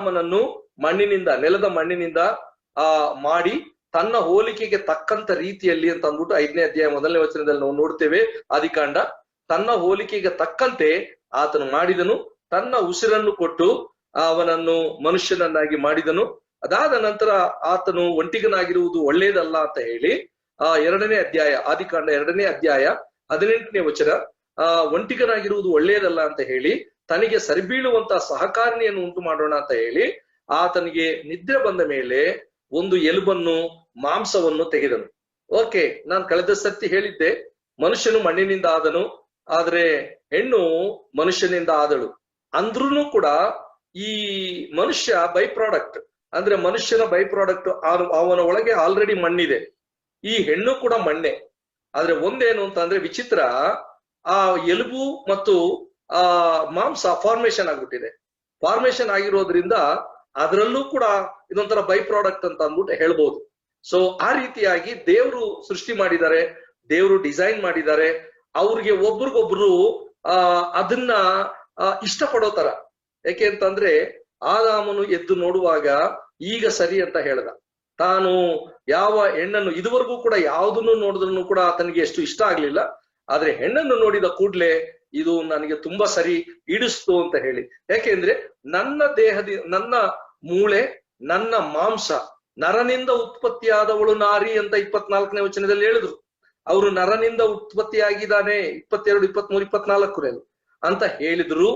ಆದಾಮನನ್ನು ಮಣ್ಣಿನಿಂದ, ನೆಲದ ಮಣ್ಣಿನಿಂದ ಮಾಡಿ ತನ್ನ ಹೋಲಿಕೆಗೆ ತಕ್ಕಂತ ರೀತಿಯಲ್ಲಿ ಅಂತ ಅಂದ್ಬಿಟ್ಟು 5ನೇ ಅಧ್ಯಾಯ 1ನೇ ವಚನದಲ್ಲಿ ನಾವು ನೋಡ್ತೇವೆ. ಆದಿಕಾಂಡ, ತನ್ನ ಹೋಲಿಕೆಗೆ ತಕ್ಕಂತೆ ಆತನು ಮಾಡಿದನು, ತನ್ನ ಉಸಿರನ್ನು ಕೊಟ್ಟು ಅವನನ್ನು ಮನುಷ್ಯನನ್ನಾಗಿ ಮಾಡಿದನು. ಅದಾದ ನಂತರ ಆತನು ಒಂಟಿಗನಾಗಿರುವುದು ಒಳ್ಳೇದಲ್ಲ ಅಂತ ಹೇಳಿ 2ನೇ ಅಧ್ಯಾಯ, ಆದಿಕಾಂಡ 2ನೇ ಅಧ್ಯಾಯ 18ನೇ ವಚನ, ಒಂಟಿಗನಾಗಿರುವುದು ಒಳ್ಳೆಯದಲ್ಲ ಅಂತ ಹೇಳಿ ತನಗೆ ಸರಿಬೀಳುವಂತ ಸಹಕಾರಿಣಿಯನ್ನು ಉಂಟು ಮಾಡೋಣ ಅಂತ ಹೇಳಿ ಆತನಿಗೆ ನಿದ್ರೆ ಬಂದ ಮೇಲೆ ಒಂದು ಎಲುಬನ್ನು, ಮಾಂಸವನ್ನು ತೆಗೆದನು. ಓಕೆ, ನಾನು ಕಳೆದ ಸರ್ತಿ ಹೇಳಿದ್ದೆ, ಮನುಷ್ಯನು ಮಣ್ಣಿನಿಂದ ಆದನು, ಆದ್ರೆ ಹೆಣ್ಣು ಮನುಷ್ಯನಿಂದ ಆದಳು. ಅಂದ್ರೂ ಕೂಡ ಈ ಮನುಷ್ಯ ಬೈ ಪ್ರಾಡಕ್ಟ್, ಅಂದ್ರೆ ಮನುಷ್ಯನ ಬೈ ಪ್ರಾಡಕ್ಟ್, ಅವನ ಒಳಗೆ ಆಲ್ರೆಡಿ ಮಣ್ಣಿದೆ. ಈ ಹೆಣ್ಣು ಕೂಡ ಮಣ್ಣೆ. ಆದ್ರೆ ಒಂದೇನು ಅಂತ ಅಂದ್ರೆ ವಿಚಿತ್ರ, ಆ ಎಲುಬು ಮತ್ತು ಮಾಂಸ ಫಾರ್ಮೇಶನ್ ಆಗ್ಬಿಟ್ಟಿದೆ. ಫಾರ್ಮೇಶನ್ ಆಗಿರೋದ್ರಿಂದ ಅದರಲ್ಲೂ ಕೂಡ ಇದೊಂಥರ ಬೈ ಪ್ರಾಡಕ್ಟ್ ಅಂತ ಅಂದ್ಬಿಟ್ಟು ಹೇಳ್ಬೋದು. ಸೊ ಆ ರೀತಿಯಾಗಿ ದೇವರು ಸೃಷ್ಟಿ ಮಾಡಿದ್ದಾರೆ, ದೇವರು ಡಿಸೈನ್ ಮಾಡಿದ್ದಾರೆ. ಅವ್ರಿಗೆ ಒಬ್ರಿಗೊಬ್ರು ಅದನ್ನ ಇಷ್ಟಪಡೋ ತರ. ಯಾಕೆ ಅಂತಂದ್ರೆ ಆದಾಮನು ಎದ್ದು ನೋಡುವಾಗ ಈಗ ಸರಿ ಅಂತ ಹೇಳ್ದ. ತಾನು ಯಾವ ಹೆಣ್ಣನ್ನು ಇದುವರೆಗೂ ಕೂಡ ಯಾವುದನ್ನು ನೋಡಿದ್ರು ಕೂಡ ಆತನಿಗೆ ಎಷ್ಟು ಇಷ್ಟ ಆಗ್ಲಿಲ್ಲ. ಆದ್ರೆ ಹೆಣ್ಣನ್ನು ನೋಡಿದ ಕೂಡ್ಲೆ ಇದು ನನಗೆ ತುಂಬಾ ಸರಿ ಇಡಿಸ್ತು ಅಂತ ಹೇಳಿ. ಯಾಕೆಂದ್ರೆ ನನ್ನ ನನ್ನ ಮೂಳೆ, ನನ್ನ ಮಾಂಸ, ನರನಿಂದ ಉತ್ಪತ್ತಿಯಾದವಳು ನಾರಿ ಅಂತ 24ನೇ ವಚನದಲ್ಲಿ ಹೇಳಿದ್ರು. ಅವರು ನರನಿಂದ ಉತ್ಪತ್ತಿಯಾಗಿದ್ದಾನೆ 22, 23, 24 ಅಂತ ಹೇಳಿದ್ರು.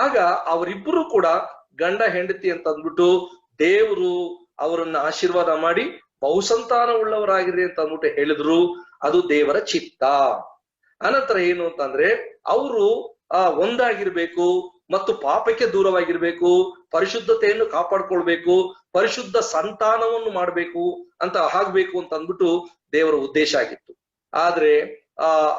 ಆಗ ಅವರಿಬ್ಬರು ಕೂಡ ಗಂಡ ಹೆಂಡತಿ ಅಂತ ಅಂದ್ಬಿಟ್ಟು ದೇವರು ಅವರನ್ನ ಆಶೀರ್ವಾದ ಮಾಡಿ ಬಹುಸಂತಾನ ಉಳ್ಳವರಾಗಿರಿ ಅಂತ ಅಂದ್ಬಿಟ್ಟು ಹೇಳಿದ್ರು. ಅದು ದೇವರ ಚಿತ್ತ. ಅನಂತರ ಏನು ಅಂತಂದ್ರೆ ಅವರು ಒಂದಾಗಿರ್ಬೇಕು ಮತ್ತು ಪಾಪಕ್ಕೆ ದೂರವಾಗಿರ್ಬೇಕು, ಪರಿಶುದ್ಧತೆಯನ್ನು ಕಾಪಾಡ್ಕೊಳ್ಬೇಕು, ಪರಿಶುದ್ಧ ಸಂತಾನವನ್ನು ಮಾಡ್ಬೇಕು ಅಂತ ಆಗ್ಬೇಕು ಅಂತ ಅಂದ್ಬಿಟ್ಟು ದೇವರ ಉದ್ದೇಶ ಆಗಿತ್ತು. ಆದ್ರೆ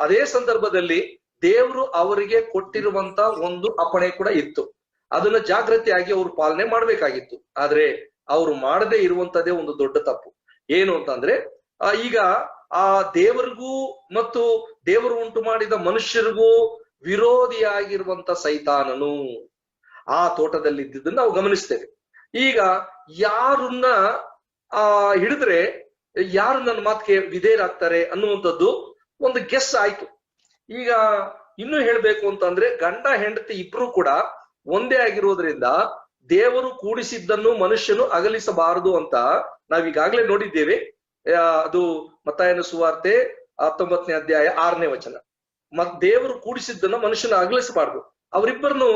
ಅದೇ ಸಂದರ್ಭದಲ್ಲಿ ದೇವರು ಅವರಿಗೆ ಕೊಟ್ಟಿರುವಂತ ಒಂದು ಅಪ್ಪಣೆ ಕೂಡ ಇತ್ತು. ಅದನ್ನ ಜಾಗೃತಿಯಾಗಿ ಅವರು ಪಾಲನೆ ಮಾಡ್ಬೇಕಾಗಿತ್ತು. ಆದ್ರೆ ಅವರು ಮಾಡದೇ ಇರುವಂತದ್ದೇ ಒಂದು ದೊಡ್ಡ ತಪ್ಪು. ಏನು ಅಂತಂದ್ರೆ ಈಗ ಆ ದೇವರಿಗೂ ಮತ್ತು ದೇವರು ಉಂಟು ಮಾಡಿದ ಮನುಷ್ಯರಿಗೂ ವಿರೋಧಿಯಾಗಿರುವಂತ ಸೈತಾನನು ಆ ತೋಟದಲ್ಲಿ ಇದ್ದಿದ್ದನ್ನು ನಾವು ಗಮನಿಸ್ತೇವೆ. ಈಗ ಯಾರನ್ನ ಹಿಡಿದ್ರೆ ಯಾರು ನನ್ನ ಮಾತಿಗೆ ವಿಧೇಯರಾಗ್ತಾರೆ ಅನ್ನುವಂಥದ್ದು ಒಂದು ಗೆಸ್ ಆಯ್ತು. ಈಗ ಇನ್ನು ಹೇಳ್ಬೇಕು ಅಂತಂದ್ರೆ ಗಂಡ ಹೆಂಡತಿ ಇಬ್ರು ಕೂಡ ಒಂದೇ ಆಗಿರೋದ್ರಿಂದ ದೇವರು ಕೂಡಿಸಿದ್ದನ್ನು ಮನುಷ್ಯನು ಅಗಲಿಸಬಾರದು ಅಂತ ನಾವೀಗಾಗ್ಲೇ ನೋಡಿದ್ದೇವೆ. ಅದು ಮತ್ತಾಯನ ಸುವಾರ್ತೆ 19ನೇ ಅಧ್ಯಾಯ 6ನೇ ವಚನ. ದೇವರು ಕೂಡಿಸಿದ್ದನ್ನು ಮನುಷ್ಯನ ಅಗಲಿಸಬಾರ್ದು. ಅವರಿಬ್ಬರನ್ನು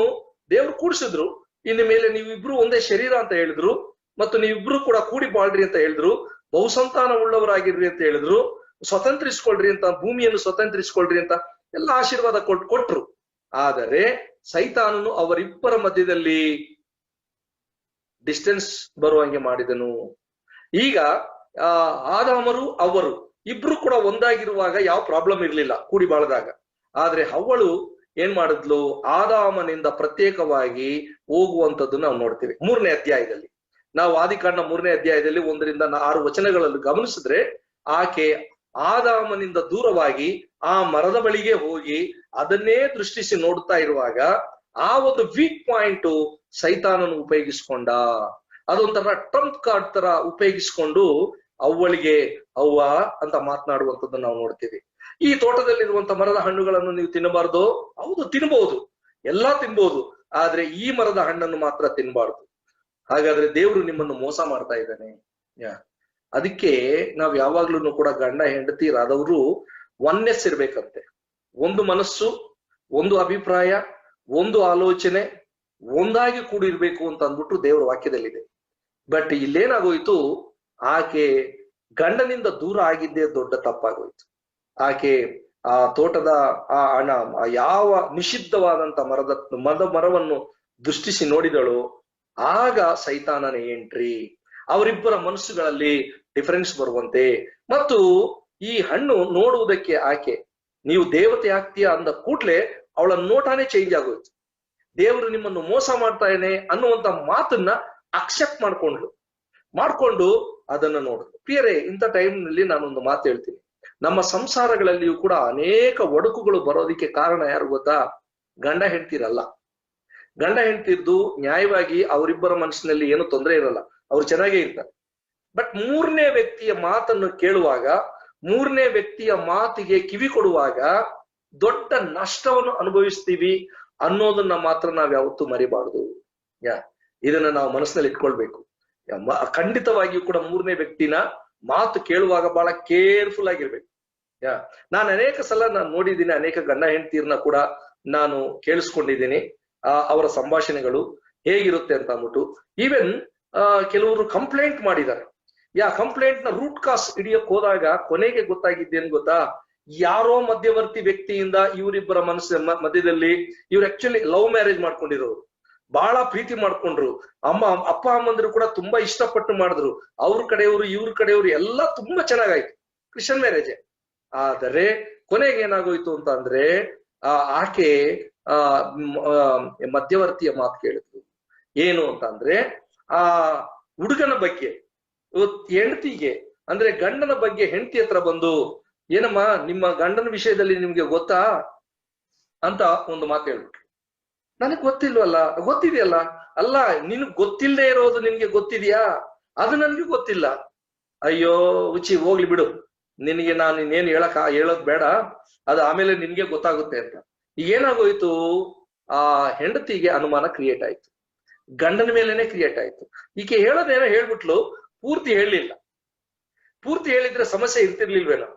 ದೇವರು ಕೂಡಿಸಿದ್ರು. ಇನ್ನು ಮೇಲೆ ನೀವಿಬ್ರು ಒಂದೇ ಶರೀರ ಅಂತ ಹೇಳಿದ್ರು, ಮತ್ತು ನೀವಿಬ್ರು ಕೂಡ ಕೂಡಿ ಬಾಳ್ರಿ ಅಂತ ಹೇಳಿದ್ರು, ಬಹುಸಂತಾನ ಉಳ್ಳವರಾಗಿರ್ರಿ ಅಂತ ಹೇಳಿದ್ರು, ಸ್ವತಂತ್ರಿಸ್ಕೊಳ್ರಿ ಅಂತ, ಭೂಮಿಯನ್ನು ಸ್ವತಂತ್ರಿಸ್ಕೊಳ್ರಿ ಅಂತ ಎಲ್ಲ ಆಶೀರ್ವಾದ ಕೊಟ್ರು. ಆದರೆ ಸೈತಾನನು ಅವರಿಬ್ಬರ ಮಧ್ಯದಲ್ಲಿ ಡಿಸ್ಟೆನ್ಸ್ ಬರುವಂಗೆ ಮಾಡಿದನು. ಈಗ ಆದಾಮರು ಅವರು ಇಬ್ರು ಕೂಡ ಒಂದಾಗಿರುವಾಗ ಯಾವ ಪ್ರಾಬ್ಲಮ್ ಇರ್ಲಿಲ್ಲ ಕೂಡಿ ಬಾಳದಾಗ. ಆದ್ರೆ ಹವ್ವಳು ಏನ್ ಮಾಡಿದ್ಲು, ಆದಾಮನಿಂದ ಪ್ರತ್ಯೇಕವಾಗಿ ಹೋಗುವಂಥದ್ದು ನಾವು ನೋಡ್ತೀವಿ 3ನೇ ಅಧ್ಯಾಯದಲ್ಲಿ. ನಾವು ಆದಿಕಾಂಡ 3ನೇ ಅಧ್ಯಾಯದಲ್ಲಿ 1ರಿಂದ 6 ವಚನಗಳಲ್ಲಿ ಗಮನಿಸಿದ್ರೆ ಆಕೆ ಆದಾಮನಿಂದ ದೂರವಾಗಿ ಆ ಮರದ ಬಳಿಗೆ ಹೋಗಿ ಅದನ್ನೇ ದೃಷ್ಟಿಸಿ ನೋಡ್ತಾ ಇರುವಾಗ ಆ ಒಂದು ವೀಕ್ ಪಾಯಿಂಟ್ ಸೈತಾನನು ಉಪಯೋಗಿಸ್ಕೊಂಡ. ಅದೊಂಥರ ಟ್ರಂಪ್ ಕಾರ್ಡ್ ತರ ಉಪಯೋಗಿಸ್ಕೊಂಡು ಅವ್ವಳಿಗೆ ಅವ್ವ ಅಂತ ಮಾತನಾಡುವಂಥದ್ದು ನಾವು ನೋಡ್ತೀವಿ. ಈ ತೋಟದಲ್ಲಿರುವಂತ ಮರದ ಹಣ್ಣುಗಳನ್ನು ನೀವು ತಿನ್ನಬಾರ್ದು. ಹೌದು, ತಿನ್ಬಹುದು, ಎಲ್ಲಾ ತಿನ್ಬಹುದು, ಆದ್ರೆ ಈ ಮರದ ಹಣ್ಣನ್ನು ಮಾತ್ರ ತಿನ್ಬಾರ್ದು. ಹಾಗಾದ್ರೆ ದೇವರು ನಿಮ್ಮನ್ನು ಮೋಸ ಮಾಡ್ತಾ ಇದ್ದಾನೆ. ಅದಕ್ಕೆ ನಾವ್ ಯಾವಾಗ್ಲೂ ಕೂಡ ಗಂಡ ಹೆಂಡತಿರಾದವರು ಒನ್ನೆಸ್ ಇರ್ಬೇಕಂತೆ. ಒಂದು ಮನಸ್ಸು, ಒಂದು ಅಭಿಪ್ರಾಯ, ಒಂದು ಆಲೋಚನೆ, ಒಂದಾಗಿ ಕೂಡಿರ್ಬೇಕು ಅಂತ ಅಂದ್ಬಿಟ್ಟು ದೇವರ ವಾಕ್ಯದಲ್ಲಿದೆ. ಬಟ್ ಇಲ್ಲೇನಾಗೋಯ್ತು, ಆಕೆ ಗಂಡನಿಂದ ದೂರ ಆಗಿದ್ದೇ ದೊಡ್ಡ ತಪ್ಪಾಗೋಯ್ತು. ಆಕೆ ಆ ತೋಟದ ಯಾವ ನಿಷಿದ್ಧವಾದಂತ ಮರವನ್ನು ದೃಷ್ಟಿಸಿ ನೋಡಿದಳು. ಆಗ ಸೈತಾನನ ಎಂಟ್ರಿ, ಅವರಿಬ್ಬರ ಮನಸ್ಸುಗಳಲ್ಲಿ ಡಿಫರೆನ್ಸ್ ಬರುವಂತೆ. ಮತ್ತು ಈ ಹಣ್ಣು ನೋಡುವುದಕ್ಕೆ ಆಕೆ ನೀವು ದೇವತೆ ಆಗ್ತೀಯ ಅಂದ ಕೂಡ್ಲೆ ಅವಳ ನೋಟಾನೇ ಚೇಂಜ್ ಆಗೋಯ್ತು. ದೇವರು ನಿಮ್ಮನ್ನು ಮೋಸ ಮಾಡ್ತಾನೆ ಅನ್ನುವಂತ ಮಾತನ್ನ ಅಕ್ಸೆಪ್ಟ್ ಮಾಡ್ಕೊಂಡು ಅದನ್ನ ನೋಡುದು. ಪ್ರಿಯರೇ, ಇಂಥ ಟೈಮ್ನಲ್ಲಿ ನಾನೊಂದು ಮಾತು ಹೇಳ್ತೀನಿ. ನಮ್ಮ ಸಂಸಾರಗಳಲ್ಲಿಯೂ ಕೂಡ ಅನೇಕ ಒಡಕುಗಳು ಬರೋದಿಕ್ಕೆ ಕಾರಣ ಯಾರು ಗೊತ್ತಾ? ಗಂಡ ಹೆಂಡ್ತಿರಲ್ಲ. ಗಂಡ ಹೆಂಡತಿರ್ದು ನ್ಯಾಯವಾಗಿ ಅವರಿಬ್ಬರ ಮನಸ್ಸಿನಲ್ಲಿ ಏನು ತೊಂದರೆ ಇರಲ್ಲ, ಅವ್ರು ಚೆನ್ನಾಗೇ ಇರ್ತಾರೆ. ಬಟ್ ಮೂರನೇ ವ್ಯಕ್ತಿಯ ಮಾತನ್ನು ಕೇಳುವಾಗ, ಮೂರನೇ ವ್ಯಕ್ತಿಯ ಮಾತಿಗೆ ಕಿವಿ ಕೊಡುವಾಗ ದೊಡ್ಡ ನಷ್ಟವನ್ನು ಅನುಭವಿಸ್ತೀವಿ ಅನ್ನೋದನ್ನ ಮಾತ್ರ ನಾವ್ ಯಾವತ್ತೂ ಮರಿಬಾರ್ದು. ಇದನ್ನ ನಾವು ಮನಸ್ಸಿನಲ್ಲಿ ಇಟ್ಕೊಳ್ಬೇಕು. ಖಂಡಿತವಾಗಿಯೂ ಕೂಡ ಮೂರನೇ ವ್ಯಕ್ತಿನ ಮಾತು ಕೇಳುವಾಗ ಬಹಳ ಕೇರ್ಫುಲ್ ಆಗಿರ್ಬೇಕು. ನಾನು ಅನೇಕ ಸಲ ನಾನು ನೋಡಿದ್ದೀನಿ, ಅನೇಕ ಗಂಡ ಹೆಂಡತಿಯರನ್ನ ಕೂಡ ನಾನು ಕೇಳಿಸ್ಕೊಂಡಿದ್ದೀನಿ. ಅವರ ಸಂಭಾಷಣೆಗಳು ಹೇಗಿರುತ್ತೆ ಅಂತ ಅಂದ್ಬಿಟ್ಟು ಈವನ್ ಕೆಲವರು ಕಂಪ್ಲೇಂಟ್ ಮಾಡಿದ್ದಾರೆ. ಕಂಪ್ಲೇಂಟ್ ನ ರೂಟ್ ಕಾಸ್ ಹಿಡಿಯಕ್ ಹೋದಾಗ ಕೊನೆಗೆ ಗೊತ್ತಾಗಿದ್ದೇನು ಗೊತ್ತಾ, ಯಾರೋ ಮಧ್ಯವರ್ತಿ ವ್ಯಕ್ತಿಯಿಂದ ಇವರಿಬ್ಬರ ಮಧ್ಯದಲ್ಲಿ ಇವ್ರು ಆಕ್ಚುಲಿ ಲವ್ ಮ್ಯಾರೇಜ್ ಮಾಡ್ಕೊಂಡಿರೋರು, ಬಹಳ ಪ್ರೀತಿ ಮಾಡ್ಕೊಂಡ್ರು, ಅಪ್ಪ ಅಮ್ಮಂದ್ರು ಕೂಡ ತುಂಬಾ ಇಷ್ಟಪಟ್ಟು ಮಾಡಿದ್ರು, ಅವ್ರ ಕಡೆಯವರು ಇವ್ರ ಕಡೆಯವರು ಎಲ್ಲ ತುಂಬಾ ಚೆನ್ನಾಗಾಯ್ತು, ಕ್ರಿಶ್ಚಿಯನ್ ಮ್ಯಾರೇಜ್. ಆದರೆ ಕೊನೆಗೆ ಏನಾಗೋಯ್ತು ಅಂತ ಅಂದ್ರೆ ಆಕೆ ಮಧ್ಯವರ್ತಿಯ ಮಾತು ಕೇಳಿದ್ರು. ಏನು ಅಂತ ಅಂದ್ರೆ ಆ ಹುಡುಗನ ಬಗ್ಗೆ, ಹೆಂಡತಿಗೆ ಅಂದ್ರೆ ಗಂಡನ ಬಗ್ಗೆ ಹೆಂಡತಿ ಹತ್ರ ಬಂದು, ಏನಮ್ಮ ನಿಮ್ಮ ಗಂಡನ ವಿಷಯದಲ್ಲಿ ನಿಮ್ಗೆ ಗೊತ್ತಾ ಅಂತ ಒಂದು ಮಾತು ಹೇಳ್ಬಿಟ್ರು. ನನಗ್ ಗೊತ್ತಿಲ್ವಲ್ಲ, ಗೊತ್ತಿದೆಯಲ್ಲ. ಅಲ್ಲ, ನಿನ್ಗ್ ಗೊತ್ತಿಲ್ಲದೆ ಇರೋದು ನಿನ್ಗೆ ಗೊತ್ತಿದ್ಯಾ? ಅದು ನನ್ಗೆ ಗೊತ್ತಿಲ್ಲ. ಅಯ್ಯೋ ಉಚ್ಚಿ, ಹೋಗ್ಲಿ ಬಿಡು, ನಿನಗೆ ನಾನು ಇನ್ನೇನು ಹೇಳೋದ್ ಬೇಡ, ಅದು ಆಮೇಲೆ ನಿನ್ಗೆ ಗೊತ್ತಾಗುತ್ತೆ ಅಂತ. ಈಗ ಏನಾಗೋಯ್ತು, ಆ ಹೆಂಡತಿಗೆ ಅನುಮಾನ ಕ್ರಿಯೇಟ್ ಆಯ್ತು, ಗಂಡನ ಮೇಲೆನೆ ಕ್ರಿಯೇಟ್ ಆಯ್ತು. ಈಕೆ ಹೇಳೋದೇನೋ ಹೇಳ್ಬಿಟ್ಲು, ಪೂರ್ತಿ ಹೇಳಲಿಲ್ಲ. ಪೂರ್ತಿ ಹೇಳಿದ್ರೆ ಸಮಸ್ಯೆ ಇರ್ತಿರ್ಲಿಲ್ವೇನೋ.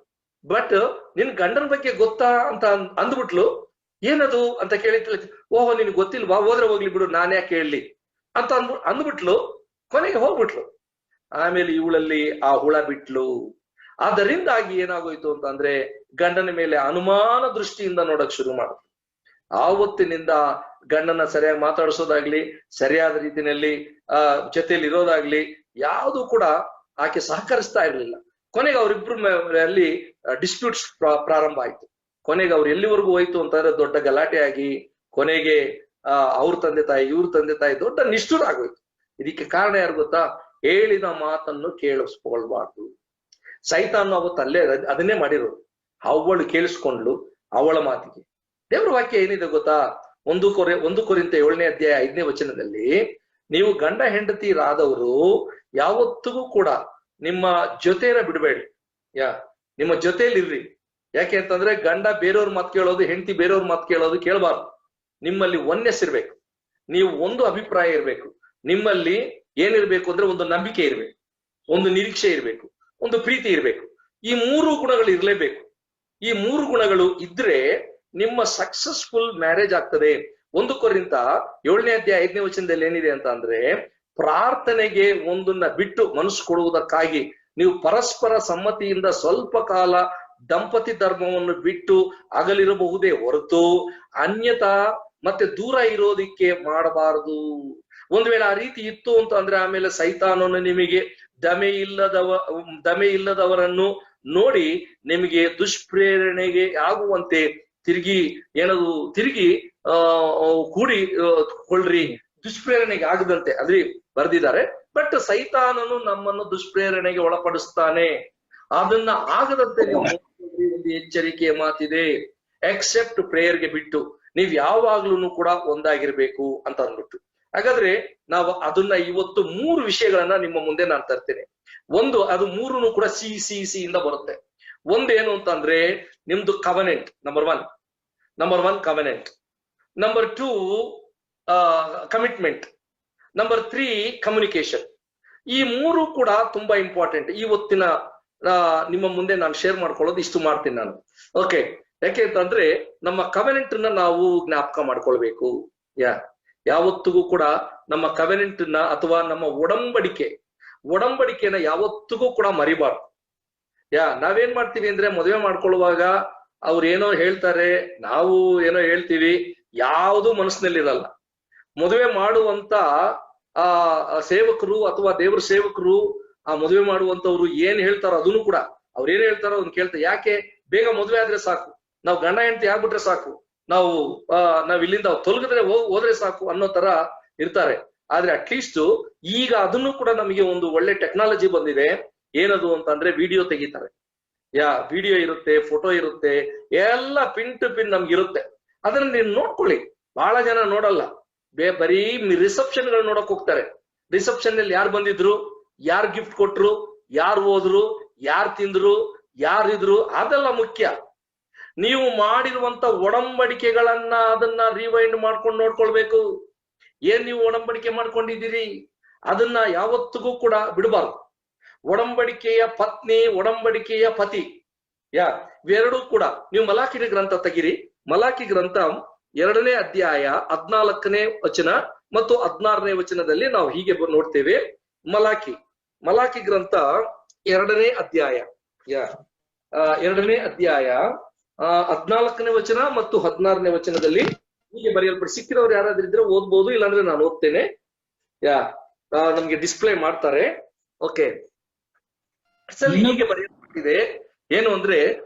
ಬಟ್ ನಿನ್ ಗಂಡನ ಬಗ್ಗೆ ಗೊತ್ತಾ ಅಂತ ಅಂದ್ಬಿಟ್ಲು. ಏನದು ಅಂತ ಕೇಳಿದ್ಲು. ಓಹೋ ನಿನ್ಗೆ ಗೊತ್ತಿಲ್ವಾ, ಹೋದ್ರೆ ಹೋಗ್ಲಿ ಬಿಡು, ನಾನ್ ಯಾಕೆ ಹೇಳಲಿ ಅಂತ ಅಂದ್ಬಿಟ್ಲು. ಕೊನೆಗೆ ಹೋಗ್ಬಿಟ್ಲು. ಆಮೇಲೆ ಇವಳಲ್ಲಿ ಆ ಹುಳ ಬಿಟ್ಲು. ಅದರಿಂದಾಗಿ ಏನಾಗೋಯ್ತು ಅಂತ ಅಂದ್ರೆ ಗಂಡನ ಮೇಲೆ ಅನುಮಾನ ದೃಷ್ಟಿಯಿಂದ ನೋಡಕ್ ಶುರು ಮಾಡಿದ್ರು. ಆವತ್ತಿನಿಂದ ಗಂಡನ ಸರಿಯಾಗಿ ಮಾತಾಡಿಸೋದಾಗ್ಲಿ, ಸರಿಯಾದ ರೀತಿಯಲ್ಲಿ ಜೊತೆಯಲ್ಲಿ ಇರೋದಾಗ್ಲಿ ಯಾವುದು ಕೂಡ ಆಕೆ ಸಹಕರಿಸ್ತಾ ಇರ್ಲಿಲ್ಲ. ಕೊನೆಗೆ ಅವರಿಬ್ರು ಅಲ್ಲಿ ಡಿಸ್ಪ್ಯೂಟ್ಸ್ ಪ್ರಾರಂಭ ಆಯ್ತು. ಕೊನೆಗೆ ಅವ್ರು ಎಲ್ಲಿವರೆಗೂ ಹೋಯ್ತು ಅಂತಂದ್ರೆ ದೊಡ್ಡ ಗಲಾಟೆ ಆಗಿ ಕೊನೆಗೆ ಅವ್ರ ತಂದೆ ತಾಯಿ ಇವ್ರ ತಂದೆ ತಾಯಿ ದೊಡ್ಡ ನಿಷ್ಠುರ ಆಗೋಯ್ತು. ಇದಕ್ಕೆ ಕಾರಣ ಯಾರು ಗೊತ್ತಾ? ಹೇಳಿದ ಮಾತನ್ನು ಕೇಳಿಸ್ಕೊಳ್ಬಾರ್ದು. ಸೈತಾನ್ ಅವತ್ತು ಅಲ್ಲೇ ಅದನ್ನೇ ಮಾಡಿರೋದು. ಅವಳು ಕೇಳಿಸ್ಕೊಂಡ್ಲು ಅವಳ ಮಾತಿಗೆ. ದೇವ್ರ ವಾಕ್ಯ ಏನಿದೆ ಗೊತ್ತಾ? 1 ಕೊರಿಂಥ 7ನೇ ಅಧ್ಯಾಯ 5ನೇ ವಚನದಲ್ಲಿ, ನೀವು ಗಂಡ ಹೆಂಡತಿರಾದವರು ಯಾವತ್ತಿಗೂ ಕೂಡ ನಿಮ್ಮ ಜೊತೆನ ಬಿಡಬೇಡಿ, ನಿಮ್ಮ ಜೊತೆಯಲ್ಲಿರ್ರಿ. ಯಾಕೆ ಅಂತಂದ್ರೆ ಗಂಡ ಬೇರೆಯವ್ರ ಮಾತು ಕೇಳೋದು, ಹೆಂಡತಿ ಬೇರೆಯವ್ರ ಮಾತು ಕೇಳೋದು ಕೇಳಬಾರ್ದು. ನಿಮ್ಮಲ್ಲಿ ಒನ್ನೆಸ್ ಇರ್ಬೇಕು, ನೀವು ಒಂದು ಅಭಿಪ್ರಾಯ ಇರ್ಬೇಕು. ನಿಮ್ಮಲ್ಲಿ ಏನಿರ್ಬೇಕು ಅಂದ್ರೆ ಒಂದು ನಂಬಿಕೆ ಇರ್ಬೇಕು, ಒಂದು ನಿರೀಕ್ಷೆ ಇರ್ಬೇಕು, ಒಂದು ಪ್ರೀತಿ ಇರ್ಬೇಕು. ಈ 3 ಗುಣಗಳು ಇರ್ಲೇಬೇಕು. ಈ 3 ಗುಣಗಳು ಇದ್ರೆ ನಿಮ್ಮ ಸಕ್ಸಸ್ಫುಲ್ ಮ್ಯಾರೇಜ್ ಆಗ್ತದೆ. 1 ಕೊರಿಂಥ 7ನೇ ಅಧ್ಯಾಯ 5ನೇ ವಚನದಲ್ಲಿ ಏನಿದೆ ಅಂತ ಅಂದ್ರೆ, ಪ್ರಾರ್ಥನೆಗೆ ಒಂದನ್ನ ಬಿಟ್ಟು ಮನಸ್ಸು ಕೊಡುವುದಕ್ಕಾಗಿ ನೀವು ಪರಸ್ಪರ ಸಮ್ಮತಿಯಿಂದ ಸ್ವಲ್ಪ ಕಾಲ ದಂಪತಿ ಧರ್ಮವನ್ನು ಬಿಟ್ಟು ಅಗಲಿರಬಹುದೇ ಹೊರತು ಅನ್ಯತಾ ಮತ್ತೆ ದೂರ ಇರೋದಿಕ್ಕೆ ಮಾಡಬಾರದು. ಒಂದ್ ವೇಳೆ ಆ ರೀತಿ ಇತ್ತು ಅಂತ ಅಂದ್ರೆ ಆಮೇಲೆ ಸೈತಾನನು ನಿಮಗೆ ದಮೆ ಇಲ್ಲದವರನ್ನು ನೋಡಿ ನಿಮಗೆ ದುಷ್ಪ್ರೇರಣೆಗೆ ಆಗುವಂತೆ ತಿರುಗಿ ಕೂಡಿಕೊಳ್ಳ್ರಿ, ದುಷ್ಪ್ರೇರಣೆಗೆ ಆಗದಂತೆ ಅದ್ರಿ ಬರ್ದಿದ್ದಾರೆ. ಬಟ್ ಸೈತಾನನು ನಮ್ಮನ್ನು ದುಷ್ಪ್ರೇರಣೆಗೆ ಒಳಪಡಿಸ್ತಾನೆ, ಅದನ್ನ ಆಗದಂತೆ ನೀವು ಒಂದು ಎಚ್ಚರಿಕೆಯ ಮಾತಿದೆ. ಎಕ್ಸೆಪ್ಟ್ ಪ್ರೇಯರ್ಗೆ ಬಿಟ್ಟು ನೀವ್ ಯಾವಾಗ್ಲೂ ಕೂಡ ಒಂದಾಗಿರ್ಬೇಕು ಅಂತ ಅಂದ್ಬಿಟ್ಟು. ಹಾಗಾದ್ರೆ ನಾವು ಅದನ್ನ ಇವತ್ತು 3 ವಿಷಯಗಳನ್ನ ನಿಮ್ಮ ಮುಂದೆ ನಾನು ತರ್ತೇನೆ. ಒಂದು, ಅದು 3 ಕೂಡ ಸಿ ಇಂದ ಬರುತ್ತೆ. ಒಂದೇನು ಅಂತಂದ್ರೆ ನಿಮ್ದು covenant, number 1 covenant, number 2 commitment, number 3 communication. ಈ 3 ಕೂಡ ತುಂಬಾ ಇಂಪಾರ್ಟೆಂಟ್. ಇವತ್ತಿನ ನಿಮ್ಮ ಮುಂದೆ ನಾನು ಶೇರ್ ಮಾಡ್ಕೊಳ್ಳೋದು ಇಷ್ಟು ಮಾಡ್ತೀನಿ ನಾನು. ಓಕೆ, ಯಾಕೆ ಅಂತಂದ್ರೆ ನಮ್ಮ ಕವೆನೆಂಟ್ ನ ನಾವು ಜ್ಞಾಪಕ ಮಾಡ್ಕೊಳ್ಬೇಕು. ಯಾವತ್ತಿಗೂ ಕೂಡ ನಮ್ಮ ಕವೆನೆಂಟ್ ನ ಅಥವಾ ನಮ್ಮ ಒಡಂಬಡಿಕೆನ ಯಾವತ್ತಿಗೂ ಕೂಡ ಮರಿಬಾರ್ದು. ನಾವೇನ್ ಮಾಡ್ತೀವಿ ಅಂದ್ರೆ ಮದುವೆ ಮಾಡ್ಕೊಳ್ಳುವಾಗ ಅವ್ರು ಏನೋ ಹೇಳ್ತಾರೆ, ನಾವು ಏನೋ ಹೇಳ್ತೀವಿ, ಯಾವುದು ಮನಸ್ಸಿನಲ್ಲಿರಲ್ಲ. ಮದುವೆ ಮಾಡುವಂತ ಸೇವಕರು ಅಥವಾ ದೇವ್ರ ಸೇವಕರು, ಆ ಮದುವೆ ಮಾಡುವಂತವ್ರು ಏನ್ ಹೇಳ್ತಾರೋ ಅದನ್ನು ಕೂಡ ಅವ್ರು ಏನ್ ಹೇಳ್ತಾರೋ ಅದನ್ನ ಕೇಳ್ತಾರೆ. ಯಾಕೆ? ಬೇಗ ಮದುವೆ ಆದ್ರೆ ಸಾಕು, ನಾವು ಗಂಡ ಹೆಂಡತಿ ಆಗ್ಬಿಟ್ರೆ ಸಾಕು, ನಾವ್ ಇಲ್ಲಿಂದ ತೊಲಗಿದ್ರೆ ಹೋದ್ರೆ ಸಾಕು ಅನ್ನೋ ತರ ಇರ್ತಾರೆ. ಆದ್ರೆ ಅಟ್ಲೀಸ್ಟ್ ಈಗ ಅದನ್ನು ಕೂಡ ನಮಗೆ ಒಂದು ಒಳ್ಳೆ ಟೆಕ್ನಾಲಜಿ ಬಂದಿದೆ. ಏನದು ಅಂತಂದ್ರೆ ವಿಡಿಯೋ ತೆಗಿತಾರೆ. ವಿಡಿಯೋ ಇರುತ್ತೆ, ಫೋಟೋ ಇರುತ್ತೆ, ಎಲ್ಲ ಪಿನ್ ಟು ಪಿನ್ ನಮ್ಗಿರುತ್ತೆ. ಅದನ್ನ ನೀವು ನೋಡ್ಕೊಳ್ಳಿ. ಬಹಳ ಜನ ನೋಡಲ್ಲ. ಬರೀ ರಿಸೆಪ್ಷನ್ ಗಳು ನೋಡಕ್ ಹೋಗ್ತಾರೆ. ರಿಸೆಪ್ಷನ್ ಅಲ್ಲಿ ಯಾರು ಬಂದಿದ್ರು, ಯಾರು ಗಿಫ್ಟ್ ಕೊಟ್ರು, ಯಾರು ಹೋದ್ರು, ಯಾರು ತಿಂದ್ರು, ಯಾರಿದ್ರು, ಅದೆಲ್ಲ ಮುಖ್ಯ. ನೀವು ಮಾಡಿರುವಂತ ಒಡಂಬಡಿಕೆಗಳನ್ನ ಅದನ್ನ ರಿವೈಂಡ್ ಮಾಡ್ಕೊಂಡು ನೋಡ್ಕೊಳ್ಬೇಕು. ಏನ್ ನೀವು ಒಡಂಬಡಿಕೆ ಮಾಡ್ಕೊಂಡಿದ್ದೀರಿ ಅದನ್ನ ಯಾವತ್ತಿಗೂ ಕೂಡ ಬಿಡಬಾರ್ದು. ಒಡಂಬಡಿಕೆಯ ಪತ್ನಿ, ಒಡಂಬಡಿಕೆಯ ಪತಿ, ಇವೆರಡೂ ಕೂಡ ನೀವು ಮಲಾಕಿ ಗ್ರಂಥ ತೆಗಿರಿ. ಮಲಾಕಿ ಗ್ರಂಥ 2ನೇ ಅಧ್ಯಾಯ 14ನೇ ವಚನ ಮತ್ತು 16ನೇ ವಚನದಲ್ಲಿ ನಾವು ಹೀಗೆ ನೋಡ್ತೇವೆ. ಮಲಾಕಿ ಗ್ರಂಥ 2ನೇ ಅಧ್ಯಾಯ 2ನೇ ಅಧ್ಯಾಯ 14ನೇ ವಚನ ಮತ್ತು 16ನೇ ವಚನದಲ್ಲಿ ಹೀಗೆ ಬರೆಯಲ್ಪಟ್ಟು, ಸಿಕ್ಕಿದವ್ರು ಯಾರಾದ್ರೂ ಇದ್ರೆ ಓದ್ಬೋದು, ಇಲ್ಲಾಂದ್ರೆ ನಾನು ಓದ್ತೇನೆ. ನಮ್ಗೆ ಡಿಸ್ಪ್ಲೇ ಮಾಡ್ತಾರೆ. ಓಕೆ, ಹೀಗೆ ಬರೆಯಲ್ಪಟ್ಟಿದೆ. ಏನು ಅಂದ್ರೆ,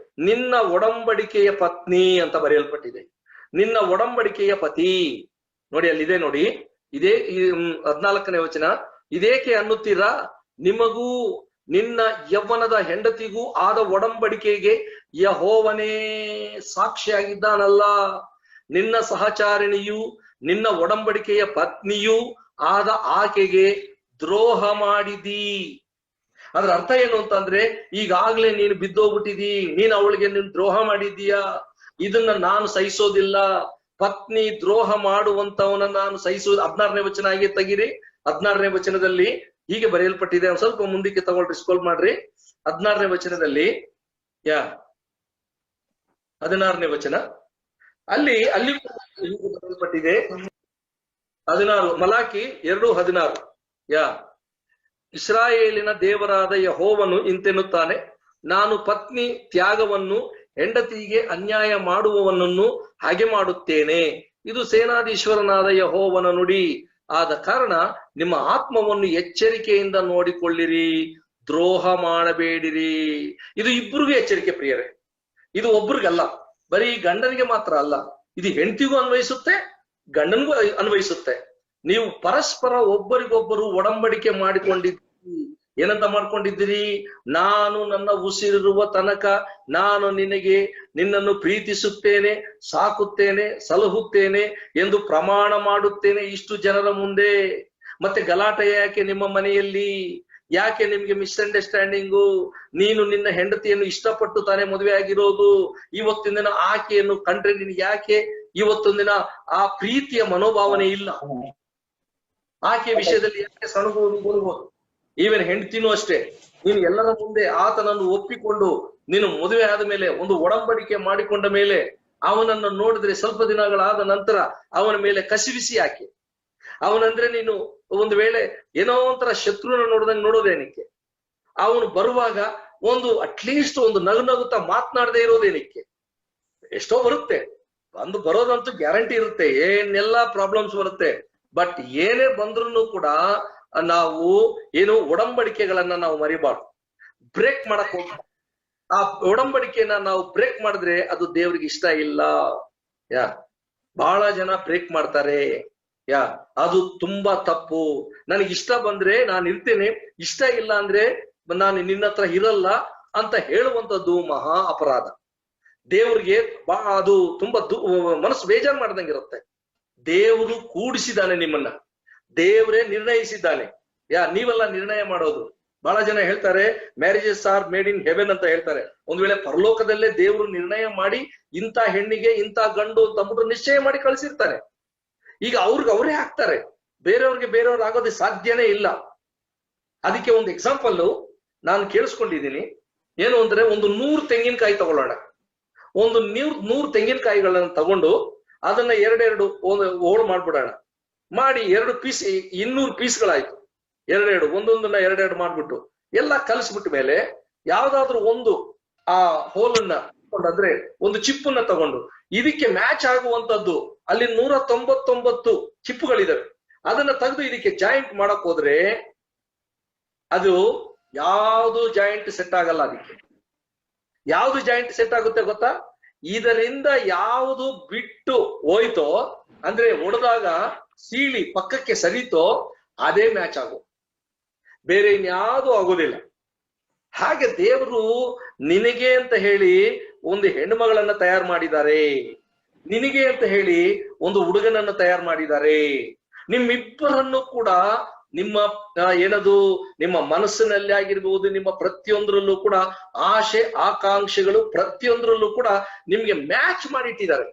ನಿನ್ನ ಒಡಂಬಡಿಕೆಯ ಪತ್ನಿ ಅಂತ ಬರೆಯಲ್ಪಟ್ಟಿದೆ. ನಿನ್ನ ಒಡಂಬಡಿಕೆಯ ಪತಿ. ನೋಡಿ, ಅಲ್ಲಿದೆ ನೋಡಿ, ಇದೇ 14ನೇ ವಚನ. ಇದೇಕೆ ಅನ್ನುತ್ತೀರಾ? ನಿಮಗೂ ನಿನ್ನ ಯೌವನದ ಹೆಂಡತಿಗೂ ಆದ ಒಡಂಬಡಿಕೆಗೆ ಯೆಹೋವನೇ ಸಾಕ್ಷಿಯಾಗಿದ್ದಾನಲ್ಲ. ನಿನ್ನ ಸಹಚಾರಿಣಿಯು ನಿನ್ನ ಒಡಂಬಡಿಕೆಯ ಪತ್ನಿಯೂ ಆದ ಆಕೆಗೆ ದ್ರೋಹ ಮಾಡಿದಿ. ಅದ್ರ ಅರ್ಥ ಏನು ಅಂತಂದ್ರೆ, ಈಗಾಗ್ಲೇ ನೀನು ಬಿದ್ದೋಗ್ಬಿಟ್ಟಿದಿ, ನೀನು ಅವಳಿಗೆ ನೀನು ದ್ರೋಹ ಮಾಡಿದ್ದೀಯಾ, ಇದನ್ನ ನಾನು ಸಹಿಸೋದಿಲ್ಲ. ಪತ್ನಿ ದ್ರೋಹ ಮಾಡುವಂತವನ್ನ ನಾನು ಸಹಿಸೋದು. 16ನೇ ವಚನ ಹಾಗೆ ತೆಗಿರಿ. 16ನೇ ವಚನದಲ್ಲಿ ಹೀಗೆ ಬರೆಯಲ್ಪಟ್ಟಿದೆ. ಸ್ವಲ್ಪ ಮುಂದಕ್ಕೆ ತಗೊಳ್ರಿ, ಸ್ಕ್ರೋಲ್ ಮಾಡ್ರಿ. 16ನೇ ವಚನದಲ್ಲಿ 16ನೇ ವಚನ ಅಲ್ಲಿ ಬರೆಯಲ್ಪಟ್ಟಿದೆ. 16 ಮಲಾಕಿ 2:16. ಇಸ್ರಾಯೇಲಿನ ದೇವರಾದ ಯೆಹೋವನು ಇಂತೆನ್ನುತ್ತಾನೆ, ನಾನು ಪತ್ನಿ ತ್ಯಾಗವನ್ನು ಹೆಂಡತಿಗೆ ಅನ್ಯಾಯ ಮಾಡುವವನನ್ನು ಹಾಗೆ ಮಾಡುತ್ತೇನೆ. ಇದು ಸೇನಾಧೀಶ್ವರನಾದ ಯೆಹೋವನ ನುಡಿ. ಆದ ಕಾರಣ ನಿಮ್ಮ ಆತ್ಮವನ್ನು ಎಚ್ಚರಿಕೆಯಿಂದ ನೋಡಿಕೊಳ್ಳಿರಿ, ದ್ರೋಹ ಮಾಡಬೇಡಿರಿ. ಇದು ಇಬ್ಬರಿಗೂ ಎಚ್ಚರಿಕೆ ಪ್ರಿಯರೇ. ಇದು ಒಬ್ರಿಗಲ್ಲ, ಬರೀ ಗಂಡನಿಗೆ ಮಾತ್ರ ಅಲ್ಲ, ಇದು ಹೆಂಡತಿಗೂ ಅನ್ವಯಿಸುತ್ತೆ, ಗಂಡನಿಗೂ ಅನ್ವಯಿಸುತ್ತೆ. ನೀವು ಪರಸ್ಪರ ಒಬ್ಬರಿಗೊಬ್ಬರು ಒಡಂಬಡಿಕೆ ಮಾಡಿಕೊಂಡಿದ್ದೀರಿ. ಏನಂತ ಮಾಡ್ಕೊಂಡಿದ್ದೀರಿ? ನಾನು ನನ್ನ ಉಸಿರಿರುವ ತನಕ ನಾನು ನಿನ್ನನ್ನು ಪ್ರೀತಿಸುತ್ತೇನೆ, ಸಾಕುತ್ತೇನೆ, ಸಲಹುತ್ತೇನೆ ಎಂದು ಪ್ರಮಾಣ ಮಾಡುತ್ತೇನೆ ಇಷ್ಟು ಜನರ ಮುಂದೆ. ಮತ್ತೆ ಗಲಾಟೆ ಯಾಕೆ ನಿಮ್ಮ ಮನೆಯಲ್ಲಿ? ಯಾಕೆ ನಿಮ್ಗೆ ಮಿಸ್ಅಂಡರ್ಸ್ಟ್ಯಾಂಡಿಂಗು? ನೀನು ನಿನ್ನ ಹೆಂಡತಿಯನ್ನು ಇಷ್ಟಪಟ್ಟು ತಾನೇ ಮದುವೆ ಆಗಿರೋದು. ಇವತ್ತಿನ ದಿನ ಆಕೆಯನ್ನು ಕಂಡ್ರೆ ನಿನ್ಗೆ ಯಾಕೆ ಇವತ್ತೊಂದಿನ ದಿನ ಆ ಪ್ರೀತಿಯ ಮನೋಭಾವನೆ ಇಲ್ಲ? ಆಕೆ ವಿಷಯದಲ್ಲಿ ಯಾಕೆ ಸಣಗುವುದು? ಈವನ್ ಹೆಂಡತಿನೂ ಅಷ್ಟೇ. ನೀನು ಎಲ್ಲರ ಮುಂದೆ ಆತನನ್ನು ಒಪ್ಪಿಕೊಂಡು ನೀನು ಮದುವೆ ಆದ ಮೇಲೆ, ಒಂದು ಒಡಂಬಡಿಕೆ ಮಾಡಿಕೊಂಡ ಮೇಲೆ, ಅವನನ್ನು ನೋಡಿದ್ರೆ ಸ್ವಲ್ಪ ದಿನಗಳಾದ ನಂತರ ಅವನ ಮೇಲೆ ಕಸಿವಿಸಿ ಯಾಕೆ? ಅವನಂದ್ರೆ ನೀನು ಒಂದು ವೇಳೆ ಏನೋ ಒಂಥರ ಶತ್ರುನ ನೋಡೋದೇನಕ್ಕೆ? ಅವನು ಬರುವಾಗ ಅಟ್ಲೀಸ್ಟ್ ಒಂದು ನಗುತ್ತಾ ಮಾತನಾಡದೆ ಇರೋದೇನಕ್ಕೆ? ಎಷ್ಟೋ ಬರುತ್ತೆ, ಬರೋದಂತೂ ಗ್ಯಾರಂಟಿ ಇರುತ್ತೆ, ಏನೆಲ್ಲಾ ಪ್ರಾಬ್ಲಮ್ಸ್ ಬರುತ್ತೆ. ಬಟ್ ಏನೇ ಬಂದ್ರು ಕೂಡ ನಾವು ಒಡಂಬಡಿಕೆಗಳನ್ನ ನಾವು ಮರಿಬಾರ್ದು, ಬ್ರೇಕ್ ಮಾಡಕ್ ಹೋಗ್ಬಾರ್ದು. ಆ ಒಡಂಬಡಿಕೆನ ನಾವು ಬ್ರೇಕ್ ಮಾಡಿದ್ರೆ ಅದು ದೇವ್ರಿಗೆ ಇಷ್ಟ ಇಲ್ಲ. ಬಹಳ ಜನ ಬ್ರೇಕ್ ಮಾಡ್ತಾರೆ. ಅದು ತುಂಬಾ ತಪ್ಪು. ನನಗೆ ಇಷ್ಟ ಬಂದ್ರೆ ನಾನು ಇರ್ತೇನೆ, ಇಷ್ಟ ಇಲ್ಲ ಅಂದ್ರೆ ನಾನು ನಿನ್ನ ಹತ್ರ ಇರಲ್ಲ ಅಂತ ಹೇಳುವಂತದ್ದು ಮಹಾ ಅಪರಾಧ. ದೇವ್ರಿಗೆ ಅದು ತುಂಬಾ ಮನಸ್ಸು ಬೇಜಾರು ಮಾಡ್ದಂಗಿರುತ್ತೆ. ದೇವರು ಕೂಡಿಸಿದಾನೆ ನಿಮ್ಮನ್ನ, ದೇವರೇ ನಿರ್ಣಯಿಸಿದ್ದಾನೆ. ನೀವೆಲ್ಲ ನಿರ್ಣಯ ಮಾಡೋದು. ಬಹಳ ಜನ ಹೇಳ್ತಾರೆ marriages are made in heaven ಅಂತ ಹೇಳ್ತಾರೆ. ಒಂದ್ ವೇಳೆ ಪರಲೋಕದಲ್ಲೇ ದೇವರು ನಿರ್ಣಯ ಮಾಡಿ ಇಂಥ ಹೆಣ್ಣಿಗೆ ಇಂಥ ಗಂಡು ಅಂತ ಅಂದ್ಬಿಟ್ಟು ನಿಶ್ಚಯ ಮಾಡಿ ಕಳಿಸಿರ್ತಾರೆ. ಈಗ ಅವರೇ ಆಗ್ತಾರೆ, ಬೇರೆಯವ್ರು ಆಗೋದೇ ಸಾಧ್ಯನೇ ಇಲ್ಲ. ಅದಕ್ಕೆ ಒಂದು ಎಕ್ಸಾಂಪಲ್ ನಾನು ಕೇಳಿಸ್ಕೊಂಡಿದ್ದೀನಿ. ಏನು ಅಂದ್ರೆ, ಒಂದು 100 ತೆಂಗಿನಕಾಯಿ ತಗೊಳ್ಳೋಣ. ಒಂದು 100 ತೆಂಗಿನಕಾಯಿಗಳನ್ನ ತಗೊಂಡು ಅದನ್ನ ಎರಡೆರಡು ಹೋಳು ಮಾಡ್ಬಿಡೋಣ. ಮಾಡಿ 2 ಪೀಸ್ 200 ಪೀಸ್ಗಳಾಯ್ತು. ಒಂದೊಂದನ್ನ ಎರಡೆರಡು ಮಾಡ್ಬಿಟ್ಟು ಎಲ್ಲ ಕಲಿಸ್ಬಿಟ್ಟ ಮೇಲೆ ಯಾವ್ದಾದ್ರು ಒಂದು ಆ ಹೋಲನ್ನ ಅಂದ್ರೆ ಒಂದು ಚಿಪ್ಪನ್ನ ತಗೊಂಡು ಇದಕ್ಕೆ ಮ್ಯಾಚ್ ಆಗುವಂತದ್ದು ಅಲ್ಲಿ 199 ಚಿಪ್ಪುಗಳಿದಾವೆ, ಅದನ್ನ ತೆಗೆದು ಇದಕ್ಕೆ ಜಾಯಿಂಟ್ ಮಾಡಕ್ ಹೋದ್ರೆ ಅದು ಯಾವ್ದು ಜಾಯಿಂಟ್ ಸೆಟ್ ಆಗಲ್ಲ. ಅದಕ್ಕೆ ಯಾವ್ದು ಜಾಯಿಂಟ್ ಸೆಟ್ ಆಗುತ್ತೆ ಗೊತ್ತಾ? ಇದರಿಂದ ಯಾವುದು ಬಿಟ್ಟು ಹೋಯ್ತೋ ಅಂದ್ರೆ ಹೊಡೆದಾಗ ಸೀಳಿ ಪಕ್ಕಕ್ಕೆ ಸರಿತೋ ಅದೇ ಮ್ಯಾಚ್ ಆಗೋ, ಬೇರೆ ಇನ್ಯಾವುದೂ ಆಗೋದಿಲ್ಲ. ಹಾಗೆ ದೇವರು ನಿನಗೆ ಅಂತ ಹೇಳಿ ಒಂದು ಹೆಣ್ಣುಮಗಳನ್ನ ತಯಾರು ಮಾಡಿದ್ದಾರೆ. ನಿನಗೆ ಅಂತ ಹೇಳಿ ಒಂದು ಹುಡುಗನನ್ನು ತಯಾರು ಮಾಡಿದ್ದಾರೆ. ನಿಮ್ಮಿಬ್ಬರನ್ನು ಕೂಡ ನಿಮ್ಮ ಏನದು ನಿಮ್ಮ ಮನಸ್ಸಿನಲ್ಲಿ ಆಗಿರ್ಬಹುದು, ನಿಮ್ಮ ಪ್ರತಿಯೊಂದರಲ್ಲೂ ಕೂಡ ಆಶೆ ಆಕಾಂಕ್ಷೆಗಳು ಪ್ರತಿಯೊಂದರಲ್ಲೂ ಕೂಡ ನಿಮ್ಗೆ ಮ್ಯಾಚ್ ಮಾಡಿಟ್ಟಿದ್ದಾರೆ.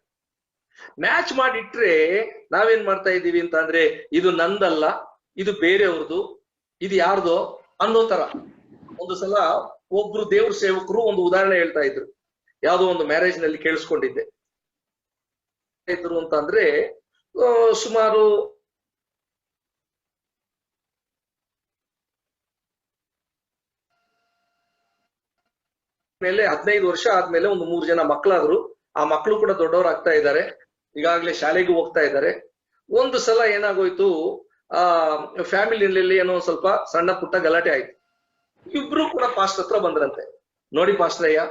ಮ್ಯಾಚ್ ಮಾಡಿಟ್ರೆ ನಾವೇನ್ ಮಾಡ್ತಾ ಇದ್ದೀವಿ ಅಂತ ಅಂದ್ರೆ, ಇದು ನಂದಲ್ಲ, ಇದು ಬೇರೆಯವ್ರದು, ಇದು ಯಾರ್ದೋ ಅನ್ನೋ ತರ. ಒಂದು ಸಲ ಒಬ್ರು ದೇವ್ರ ಸೇವಕರು ಒಂದು ಉದಾಹರಣೆ ಹೇಳ್ತಾ ಇದ್ರು, ಯಾವ್ದೋ ಒಂದು ಮ್ಯಾರೇಜ್ ನಲ್ಲಿ ಕೇಳಿಸ್ಕೊಂಡಿದ್ದೆ. ಇದ್ರು ಅಂತ ಅಂದ್ರೆ ಸುಮಾರು ಮೇಲೆ 15 ವರ್ಷ ಆದ್ಮೇಲೆ ಒಂದು 3 ಜನ ಮಕ್ಕಳಾದ್ರು. ಆ ಮಕ್ಕಳು ಕೂಡ ದೊಡ್ಡವರಾಗ್ತಾ ಇದ್ದಾರೆ, ಈಗಾಗ್ಲೇ ಶಾಲೆಗೂ ಹೋಗ್ತಾ ಇದ್ದಾರೆ. ಒಂದು ಸಲ ಏನಾಗೋಯ್ತು, ಫ್ಯಾಮಿಲಿನಲ್ಲಿ ಏನೋ ಸ್ವಲ್ಪ ಸಣ್ಣ ಪುಟ್ಟ ಗಲಾಟೆ ಆಯ್ತು. ಇಬ್ರು ಕೂಡ ಪಾಸ್ಟರ್ ಹತ್ರ ಬಂದ್ರಂತೆ. ನೋಡಿ ಪಾಸ್ಟರಯ್ಯ,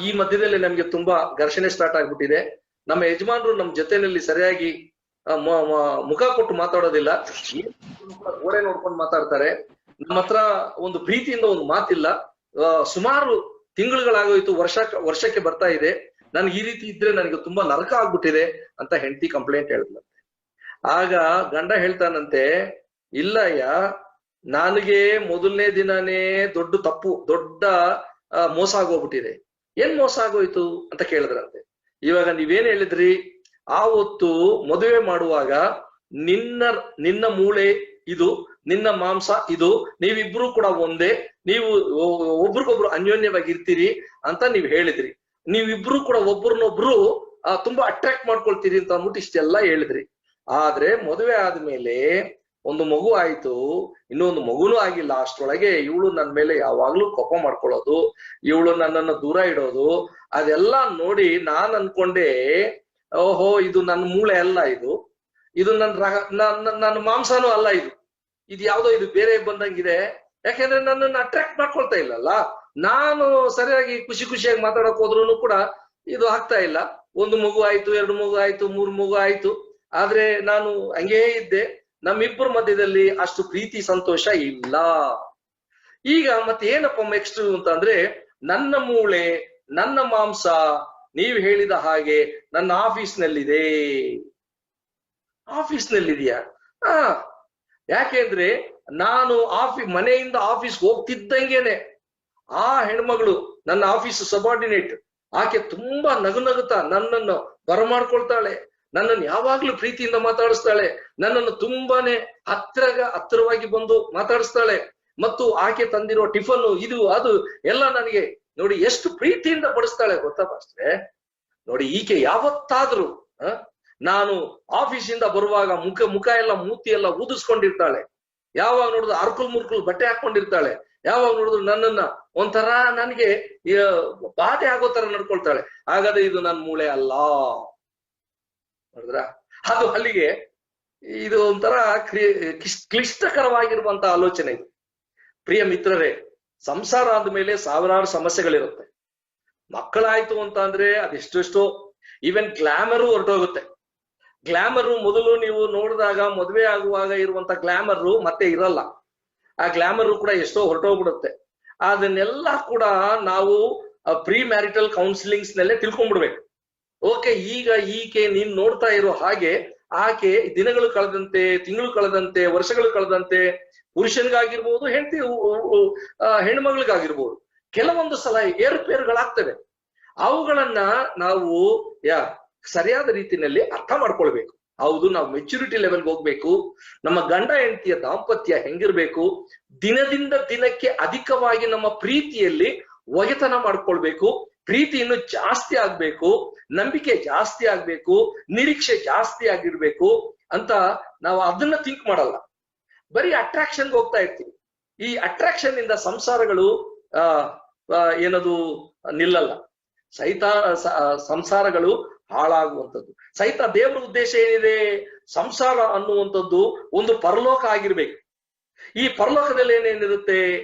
ಈ ಮಧ್ಯದಲ್ಲಿ ನಮ್ಗೆ ತುಂಬಾ ಘರ್ಷಣೆ ಸ್ಟಾರ್ಟ್ ಆಗ್ಬಿಟ್ಟಿದೆ. ನಮ್ಮ ಯಜಮಾನ್ರು ನಮ್ ಜೊತೆನಲ್ಲಿ ಸರಿಯಾಗಿ ಮುಖ ಕೊಟ್ಟು ಮಾತಾಡೋದಿಲ್ಲ, ಗೋಡೆ ನೋಡ್ಕೊಂಡು ಮಾತಾಡ್ತಾರೆ. ನಮ್ಮ ಹತ್ರ ಒಂದು ಪ್ರೀತಿಯಿಂದ ಒಂದು ಮಾತಿಲ್ಲ. ಸುಮಾರು ತಿಂಗಳುಗಳಾಗೋಯ್ತು, ವರ್ಷಕ್ಕೆ ಬರ್ತಾ ಇದೆ. ನನ್ಗೆ ಈ ರೀತಿ ಇದ್ರೆ ನನಗೆ ತುಂಬಾ ನರಕ ಆಗ್ಬಿಟ್ಟಿದೆ ಅಂತ ಹೆಂಡತಿ ಕಂಪ್ಲೇಂಟ್ ಹೇಳಿದ್ಲಂತೆ. ಆಗ ಗಂಡ ಹೇಳ್ತಾನಂತೆ, ಇಲ್ಲಯ್ಯ, ನನಗೆ ಮೊದಲನೇ ದಿನನೇ ದೊಡ್ಡ ಮೋಸ ಆಗೋಗ್ಬಿಟ್ಟಿದೆ. ಏನ್ ಮೋಸ ಆಗೋಯ್ತು ಅಂತ ಕೇಳಿದ್ರಂತೆ. ಇವಾಗ ನೀವೇನ್ ಹೇಳಿದ್ರಿ, ಆವತ್ತು ಮದುವೆ ಮಾಡುವಾಗ ನಿನ್ನ ಮೂಳೆ ಇದು, ನಿನ್ನ ಮಾಂಸ ಇದು, ನೀವಿಬ್ರು ಕೂಡ ಒಂದೇ, ನೀವು ಒಬ್ರಿಗೊಬ್ರು ಅನ್ಯೋನ್ಯವಾಗಿ ಇರ್ತೀರಿ ಅಂತ ನೀವ್ ಹೇಳಿದ್ರಿ. ನೀವಿಬ್ರು ಕೂಡ ಒಬ್ರನ್ನೊಬ್ರು ತುಂಬಾ ಅಟ್ರಾಕ್ಟ್ ಮಾಡ್ಕೊಳ್ತೀರಿ ಅಂತ ಅಂದ್ಬಿಟ್ಟು ಇಷ್ಟೆಲ್ಲ ಹೇಳಿದ್ರಿ. ಆದ್ರೆ ಮದುವೆ ಆದ್ಮೇಲೆ ಒಂದು ಮಗು ಆಯ್ತು, ಇನ್ನೊಂದು ಮಗುನೂ ಆಗಿಲ್ಲ. ಅಷ್ಟ್ರೊಳಗೆ ಇವಳು ನನ್ನ ಮೇಲೆ ಯಾವಾಗ್ಲೂ ಕೋಪ ಮಾಡ್ಕೊಳ್ಳೋದು, ಇವಳು ನನ್ನನ್ನು ದೂರ ಇಡೋದು, ಅದೆಲ್ಲ ನೋಡಿ ನಾನ್ ಅನ್ಕೊಂಡೆ, ಓಹೋ ಇದು ನನ್ನ ಮೂಳೆ ಅಲ್ಲ, ಇದು ನನ್ನ ಮಾಂಸನೂ ಅಲ್ಲ, ಇದು ಯಾವ್ದೋ ಇದು ಬೇರೆ ಬಂದಂಗಿದೆ. ಯಾಕೆಂದ್ರೆ ನನ್ನನ್ನು ಅಟ್ರಾಕ್ಟ್ ಮಾಡ್ಕೊಳ್ತಾ ಇಲ್ಲಲ್ಲ. ನಾನು ಸರಿಯಾಗಿ ಖುಷಿಯಾಗಿ ಮಾತಾಡಕ್ ಹೋದ್ರು ಕೂಡ ಇದು ಆಗ್ತಾ ಇಲ್ಲ. ಒಂದು ಮಗು ಆಯ್ತು, 2 ಮಗು ಆಯ್ತು, 3 ಮಗು ಆಯ್ತು, ಆದ್ರೆ ನಾನು ಹಂಗೇ ಇದ್ದೆ. ನಮ್ಮಿಬ್ಬರ ಮಧ್ಯದಲ್ಲಿ ಅಷ್ಟು ಪ್ರೀತಿ ಸಂತೋಷ ಇಲ್ಲ. ಈಗ ಮತ್ತೆ ಏನಪ್ಪ ನೆಕ್ಸ್ಟ್ ಅಂತ ಅಂದ್ರೆ, ನನ್ನ ಮೂಳೆ ನನ್ನ ಮಾಂಸ ನೀವು ಹೇಳಿದ ಹಾಗೆ ನನ್ನ ಆಫೀಸ್ನಲ್ಲಿದೆ. ಆಫೀಸ್ನಲ್ಲಿದೆಯಾ? ಯಾಕೆಂದ್ರೆ ನಾನು ಮನೆಯಿಂದ ಆಫೀಸ್ ಹೋಗ್ತಿದ್ದಂಗೆನೆ ಆ ಹೆಣ್ಮಗಳು, ನನ್ನ ಆಫೀಸ್ ಸಬಾರ್ಡಿನೇಟ್, ಆಕೆ ತುಂಬಾ ನಗುತ್ತಾ ನನ್ನನ್ನು ಬರಮಾಡ್ಕೊಳ್ತಾಳೆ, ನನ್ನನ್ನು ಯಾವಾಗ್ಲೂ ಪ್ರೀತಿಯಿಂದ ಮಾತಾಡಿಸ್ತಾಳೆ, ನನ್ನನ್ನು ತುಂಬಾನೇ ಹತ್ತಿರವಾಗಿ ಬಂದು ಮಾತಾಡಿಸ್ತಾಳೆ. ಮತ್ತು ಆಕೆ ತಂದಿರೋ ಟಿಫನ್ ಇದು ಅದು ಎಲ್ಲ ನನಗೆ ನೋಡಿ ಎಷ್ಟು ಪ್ರೀತಿಯಿಂದ ಬಡಿಸ್ತಾಳೆ ಗೊತ್ತಾ ಪಾಸ್ಟ್ರೆ. ನೋಡಿ ಈಕೆ ಯಾವತ್ತಾದ್ರೂ ನಾನು ಆಫೀಸಿಂದ ಬರುವಾಗ ಮುಖ ಎಲ್ಲ ಮೂತಿ ಎಲ್ಲ ಊದಿಸ್ಕೊಂಡಿರ್ತಾಳೆ. ಯಾವಾಗ ನೋಡಿದ್ರು ಅರ್ಕುಲ್ ಬಟ್ಟೆ ಹಾಕೊಂಡಿರ್ತಾಳೆ. ಯಾವಾಗ ನೋಡಿದ್ರು ನನ್ನನ್ನ ಒಂಥರ ನನಗೆ ಬಾಧೆ ಆಗೋ ತರ ನಡ್ಕೊಳ್ತಾಳೆ. ಹಾಗಾದ್ರೆ ಇದು ನನ್ನ ಮೂಳೆ ಅಲ್ಲ. ನೋಡಿದ್ರ, ಅದು ಅಲ್ಲಿಗೆ ಇದು ಒಂಥರ ಕ್ಲಿಷ್ಟಕರವಾಗಿರುವಂತ ಆಲೋಚನೆ ಇದು. ಪ್ರಿಯ ಮಿತ್ರರೇ, ಸಂಸಾರ ಆದ್ಮೇಲೆ ಸಾವಿರಾರು ಸಮಸ್ಯೆಗಳಿರುತ್ತೆ. ಮಕ್ಕಳಾಯ್ತು ಅಂತ ಅಂದ್ರೆ ಅದೆಷ್ಟೆಷ್ಟೋ, ಈವನ್ ಗ್ಲಾಮರು ಹೊರಟೋಗುತ್ತೆ. ಗ್ಲಾಮರು ಮೊದಲು ನೀವು ನೋಡಿದಾಗ ಮದುವೆ ಆಗುವಾಗ ಇರುವಂತ ಗ್ಲಾಮರು ಮತ್ತೆ ಇರಲ್ಲ. ಆ ಗ್ಲಾಮರು ಕೂಡ ಎಷ್ಟೋ ಹೊರಟೋಗ್ಬಿಡುತ್ತೆ. ಅದನ್ನೆಲ್ಲ ಕೂಡ ನಾವು ಪ್ರೀ ಮ್ಯಾರಿಟಲ್ ಕೌನ್ಸಿಲಿಂಗ್ಸ್ ನಲ್ಲೇ ತಿಳ್ಕೊಂಡ್ಬಿಡ್ಬೇಕು. ಓಕೆ, ಈಗ ಈಕೆ ನೀನ್ ನೋಡ್ತಾ ಇರೋ ಹಾಗೆ ಆಕೆ ದಿನಗಳು ಕಳೆದಂತೆ, ತಿಂಗಳು ಕಳೆದಂತೆ, ವರ್ಷಗಳು ಕಳೆದಂತೆ, ಪುರುಷನಿಗಾಗಿರ್ಬೋದು, ಹೆಣ್ಮಗಳಿಗಾಗಿರ್ಬೋದು, ಕೆಲವೊಂದು ಸಲ ಏರುಪೇರುಗಳಾಗ್ತವೆ. ಅವುಗಳನ್ನ ನಾವು ಸರಿಯಾದ ರೀತಿಯಲ್ಲಿ ಅರ್ಥ ಮಾಡ್ಕೊಳ್ಬೇಕು. ಹೌದು, ನಾವು ಮೆಚುರಿಟಿ ಲೆವೆಲ್ಗೆ ಹೋಗ್ಬೇಕು. ನಮ್ಮ ಗಂಡ ಹೆಂಡತಿಯ ದಾಂಪತ್ಯ ಹೆಂಗಿರ್ಬೇಕು, ದಿನದಿಂದ ದಿನಕ್ಕೆ ಅಧಿಕವಾಗಿ ನಮ್ಮ ಪ್ರೀತಿಯಲ್ಲಿ ಒಗೆತನ ಮಾಡ್ಕೊಳ್ಬೇಕು. ಪ್ರೀತಿ ಇನ್ನು ಜಾಸ್ತಿ ಆಗ್ಬೇಕು, ನಂಬಿಕೆ ಜಾಸ್ತಿ ಆಗ್ಬೇಕು, ನಿರೀಕ್ಷೆ ಜಾಸ್ತಿ ಆಗಿರ್ಬೇಕು ಅಂತ ನಾವು ಅದನ್ನ ಥಿಂಕ್ ಮಾಡಲ್ಲ. ಬರೀ ಅಟ್ರಾಕ್ಷನ್ಗೆ ಹೋಗ್ತಾ ಇರ್ತೀವಿ. ಈ ಅಟ್ರಾಕ್ಷನ್ ಇಂದ ಸಂಸಾರಗಳು ಏನದು ನಿಲ್ಲಲ್ಲ. ಸಂಸಾರಗಳು ಹಾಳಾಗುವಂಥದ್ದು. ದೇವರ ಉದ್ದೇಶ ಏನಿದೆ? ಸಂಸಾರ ಅನ್ನುವಂಥದ್ದು ಒಂದು ಪರಲೋಕ ಆಗಿರ್ಬೇಕು. ಈ ಪರಲೋಕದಲ್ಲಿ ಏನೇನಿರುತ್ತೆ?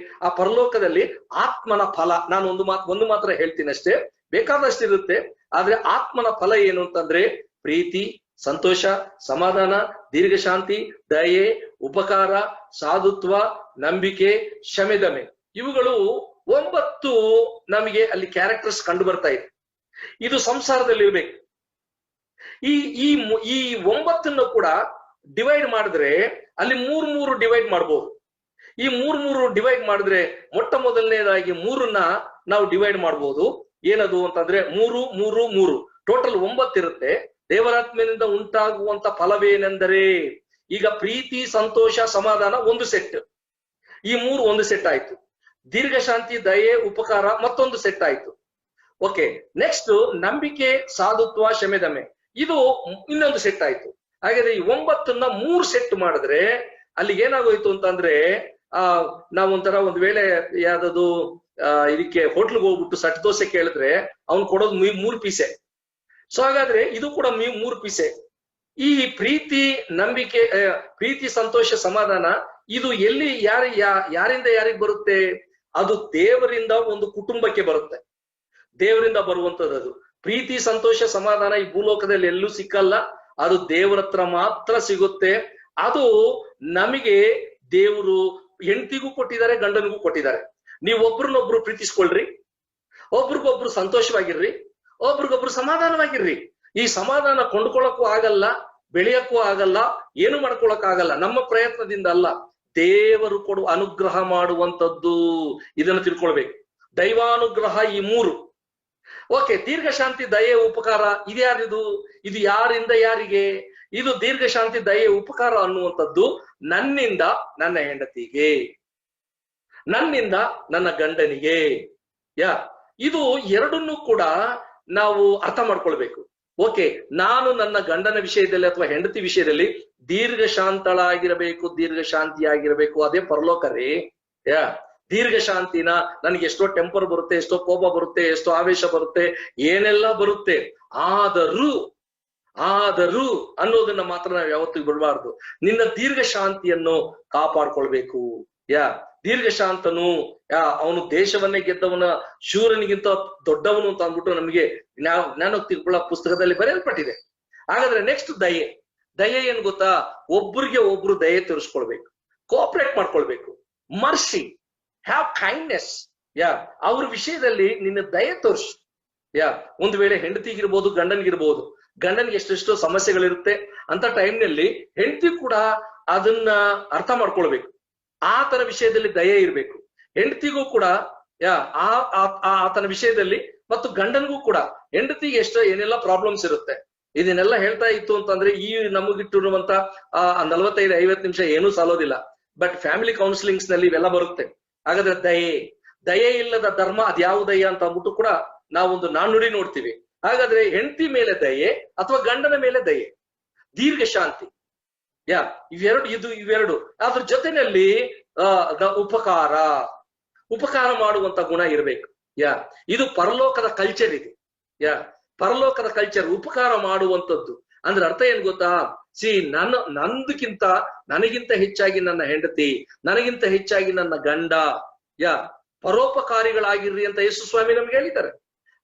ಆ ಪರಲೋಕದಲ್ಲಿ ಆತ್ಮನ ಫಲ, ನಾನು ಒಂದು ಮಾತ್ರ ಹೇಳ್ತೀನಿ ಅಷ್ಟೇ, ಬೇಕಾದಷ್ಟು ಇರುತ್ತೆ. ಆದ್ರೆ ಆತ್ಮನ ಫಲ ಏನು ಅಂತಂದ್ರೆ ಪ್ರೀತಿ, ಸಂತೋಷ, ಸಮಾಧಾನ, ದೀರ್ಘಶಾಂತಿ, ದಯೆ, ಉಪಕಾರ, ಸಾಧುತ್ವ, ನಂಬಿಕೆ, ಕ್ಷಮೆದಮೆ. ಇವುಗಳು 9 ನಮಗೆ ಅಲ್ಲಿ ಕ್ಯಾರೆಕ್ಟರ್ಸ್ ಕಂಡು ಬರ್ತಾ ಇದೆ. ಇದು ಸಂಸಾರದಲ್ಲಿ ಇರ್ಬೇಕು. ಈ ಈ ಈ 9 ಕೂಡ ಡಿವೈಡ್ ಮಾಡಿದ್ರೆ ಅಲ್ಲಿ 3 ಡಿವೈಡ್ ಮಾಡ್ಬೋದು. ಈ 3 ಡಿವೈಡ್ ಮಾಡಿದ್ರೆ ಮೊಟ್ಟ ಮೊದಲನೇದಾಗಿ 3ನ್ನ ನಾವು ಡಿವೈಡ್ ಮಾಡ್ಬೋದು. ಏನದು ಅಂತಂದ್ರೆ 3 3 3 ಟೋಟಲ್ 9 ಇರುತ್ತೆ. ದೇವರಾತ್ಮನಿಂದ ಉಂಟಾಗುವಂತ ಫಲವೇನೆಂದರೆ, ಈಗ ಪ್ರೀತಿ, ಸಂತೋಷ, ಸಮಾಧಾನ ಒಂದು ಸೆಟ್, ಈ 3 ಒಂದು ಸೆಟ್ ಆಯ್ತು. ದೀರ್ಘ ಶಾಂತಿ, ದಯೆ, ಉಪಕಾರ ಮತ್ತೊಂದು ಸೆಟ್ ಆಯ್ತು. ಓಕೆ, ನೆಕ್ಸ್ಟ್ ನಂಬಿಕೆ, ಸಾಧುತ್ವ, ಶಮೆದಮೆ, ಇದು ಇನ್ನೊಂದು ಸೆಟ್ ಆಯ್ತು. ಹಾಗಾದ್ರೆ ಈ 9ನ್ನ 3 ಸೆಟ್ ಮಾಡಿದ್ರೆ ಅಲ್ಲಿ ಏನಾಗೋಯ್ತು ಅಂತಂದ್ರೆ, ನಾವೊಂಥರ ಒಂದ್ ವೇಳೆ ಯಾವ್ದದು ಇದಕ್ಕೆ ಹೋಟ್ಲ್ಗೆ ಹೋಗ್ಬಿಟ್ಟು ಸಟ್ ದೋಸೆ ಕೇಳಿದ್ರೆ ಅವ್ನು ಕೊಡೋದು 3 ಪೀಸೆ. ಸೊ ಹಾಗಾದ್ರೆ ಇದು ಕೂಡ 3 ಪೀಸೆ. ಈ ಪ್ರೀತಿ, ನಂಬಿಕೆ, ಪ್ರೀತಿ, ಸಂತೋಷ, ಸಮಾಧಾನ ಇದು ಎಲ್ಲಿ ಯಾರಿಂದ ಯಾರಿಗೆ ಬರುತ್ತೆ? ಅದು ದೇವರಿಂದ ಒಂದು ಕುಟುಂಬಕ್ಕೆ ಬರುತ್ತೆ. ದೇವರಿಂದ ಬರುವಂತದ್ದು ಅದು. ಪ್ರೀತಿ, ಸಂತೋಷ, ಸಮಾಧಾನ ಈ ಭೂಲೋಕದಲ್ಲಿ ಎಲ್ಲೂ ಸಿಕ್ಕಲ್ಲ, ಅದು ದೇವರ ಹತ್ರ ಮಾತ್ರ ಸಿಗುತ್ತೆ. ಅದು ನಮಗೆ ದೇವರು ಹೆಂಡತಿಗೂ ಕೊಟ್ಟಿದ್ದಾರೆ, ಗಂಡನಿಗೂ ಕೊಟ್ಟಿದ್ದಾರೆ. ನೀವು ಒಬ್ರನ್ನೊಬ್ರು ಪ್ರೀತಿಸ್ಕೊಳ್ರಿ, ಒಬ್ರಿಗೊಬ್ರು ಸಂತೋಷವಾಗಿರ್ರಿ, ಒಬ್ರಿಗೊಬ್ರು ಸಮಾಧಾನವಾಗಿರ್ರಿ. ಈ ಸಮಾಧಾನ ಕೊಂಡ್ಕೊಳಕ್ಕೂ ಆಗಲ್ಲ, ಬೆಳೆಯಕ್ಕೂ ಆಗಲ್ಲ, ಏನು ಮಾಡ್ಕೊಳಕ್ ಆಗಲ್ಲ, ನಮ್ಮ ಪ್ರಯತ್ನದಿಂದ ಅಲ್ಲ, ದೇವರು ಕೊಡುವ ಅನುಗ್ರಹ ಮಾಡುವಂತದ್ದು. ಇದನ್ನು ತಿಳ್ಕೊಳ್ಬೇಕು. ದೈವಾನುಗ್ರಹ ಈ 3. ಓಕೆ, ದೀರ್ಘ ಶಾಂತಿ, ದಯೆ, ಉಪಕಾರ ಇದ್ಯಾರಿದು? ಇದು ಯಾರಿಂದ ಯಾರಿಗೆ? ಇದು ದೀರ್ಘ ಶಾಂತಿ, ದಯೆ, ಉಪಕಾರ ಅನ್ನುವಂಥದ್ದು ನನ್ನಿಂದ ನನ್ನ ಹೆಂಡತಿಗೆ, ನನ್ನಿಂದ ನನ್ನ ಗಂಡನಿಗೆ. ಇದು ಎರಡನ್ನೂ ಕೂಡ ನಾವು ಅರ್ಥ ಮಾಡ್ಕೊಳ್ಬೇಕು. ಓಕೆ, ನಾನು ನನ್ನ ಗಂಡನ ವಿಷಯದಲ್ಲಿ ಅಥವಾ ಹೆಂಡತಿ ವಿಷಯದಲ್ಲಿ ದೀರ್ಘ ಶಾಂತಳಾಗಿರಬೇಕು, ದೀರ್ಘ ಶಾಂತಿಯಾಗಿರಬೇಕು. ಅದೇ ಪರಲೋಕ ರೀ. ದೀರ್ಘ ಶಾಂತಿನ, ನನಗೆ ಎಷ್ಟೋ ಟೆಂಪರ್ ಬರುತ್ತೆ, ಎಷ್ಟೋ ಕೋಪ ಬರುತ್ತೆ, ಎಷ್ಟೋ ಆವೇಶ ಬರುತ್ತೆ, ಏನೆಲ್ಲ ಬರುತ್ತೆ. ಆದರೂ ಅನ್ನೋದನ್ನ ಮಾತ್ರ ನಾವು ಯಾವತ್ತಿಗೂ ಬಿಡಬಾರ್ದು. ನಿನ್ನ ದೀರ್ಘ ಶಾಂತಿಯನ್ನು ಕಾಪಾಡ್ಕೊಳ್ಬೇಕು. ದೀರ್ಘ ಶಾಂತನು ಅವನು ದೇಶವನ್ನೇ ಗೆದ್ದವನ ಶೂರನಿಗಿಂತ ದೊಡ್ಡವನು ಅಂತ ಅಂದ್ಬಿಟ್ಟು ನಮಗೆ ಜ್ಞಾನೋಕ್ತಿಗಳ ಪುಸ್ತಕದಲ್ಲಿ ಬರೆಯಲ್ಪಟ್ಟಿದೆ. ಹಾಗಾದ್ರೆ ನೆಕ್ಸ್ಟ್ ದಯೆ. ದಯೆ ಏನ್ ಗೊತ್ತಾ? ಒಬ್ರಿಗೆ ಒಬ್ರು ದಯೆ ತೋರಿಸ್ಕೊಳ್ಬೇಕು, ಕೋಆಪರೇಟ್ ಮಾಡ್ಕೊಳ್ಬೇಕು. Mercy, have kindness. ಅವ್ರ ವಿಷಯದಲ್ಲಿ ನಿನ್ನ ದಯೆ ತೋರ್ಸು. ಒಂದು ವೇಳೆ ಹೆಂಡತಿಗಿರ್ಬೋದು, ಗಂಡನಿಗಿರ್ಬೋದು, ಗಂಡನಿಗೆ ಎಷ್ಟೆಷ್ಟೋ ಸಮಸ್ಯೆಗಳಿರುತ್ತೆ. ಅಂತ ಟೈಮ್ನಲ್ಲಿ ಹೆಂಡತಿ ಕೂಡ ಅದನ್ನ ಅರ್ಥ ಮಾಡ್ಕೊಳ್ಬೇಕು. ಆತನ ವಿಷಯದಲ್ಲಿ ದಯೆ ಇರ್ಬೇಕು. ಹೆಂಡತಿಗೂ ಕೂಡ ಆತನ ವಿಷಯದಲ್ಲಿ, ಮತ್ತು ಗಂಡನಿಗೂ ಕೂಡ ಹೆಂಡತಿಗೆ ಏನೆಲ್ಲ ಪ್ರಾಬ್ಲಮ್ಸ್ ಇರುತ್ತೆ. ಇದನ್ನೆಲ್ಲ ಹೇಳ್ತಾ ಇತ್ತು ಅಂತಂದ್ರೆ ಈ ನಮಗಿಟ್ಟಿರುವಂತ 45-50 ನಿಮಿಷ ಏನೂ ಸಾಲೋದಿಲ್ಲ. ಬಟ್ ಫ್ಯಾಮಿಲಿ ಕೌನ್ಸಿಲಿಂಗ್ಸ್ ನಲ್ಲಿ ಇವೆಲ್ಲ ಬರುತ್ತೆ. ಹಾಗಾದ್ರೆ ದಯೆ ಇಲ್ಲದ ಧರ್ಮ ಅದ್ಯಾವುದಯ್ಯ ಅಂತ ಅಂದ್ಬಿಟ್ಟು ಕೂಡ ನಾವೊಂದು ನಾಣ್ಣುಡಿ ನೋಡ್ತೀವಿ. ಹಾಗಾದ್ರೆ ಹೆಂಡತಿ ಮೇಲೆ ದಯೆ ಅಥವಾ ಗಂಡನ ಮೇಲೆ ದಯೆ, ದೀರ್ಘ ಶಾಂತಿ, ಇವೆರಡು. ಅದ್ರ ಜೊತೆನಲ್ಲಿ ಉಪಕಾರ ಮಾಡುವಂತ ಗುಣ ಇರಬೇಕು. ಇದು ಪರಲೋಕದ ಕಲ್ಚರ್ ಇದೆ. ಪರಲೋಕದ ಕಲ್ಚರ್ ಉಪಕಾರ ಮಾಡುವಂತದ್ದು ಅಂದ್ರೆ ಅರ್ಥ ಏನ್ ಗೊತ್ತಾ? ನನಗಿಂತ ಹೆಚ್ಚಾಗಿ ನನ್ನ ಹೆಂಡತಿ, ನನಗಿಂತ ಹೆಚ್ಚಾಗಿ ನನ್ನ ಗಂಡ, ಪರೋಪಕಾರಿಗಳಾಗಿರ್ರಿ ಅಂತ ಯೇಸು ಸ್ವಾಮಿ ನಮ್ಗೆ ಹೇಳಿದ್ದಾರೆ.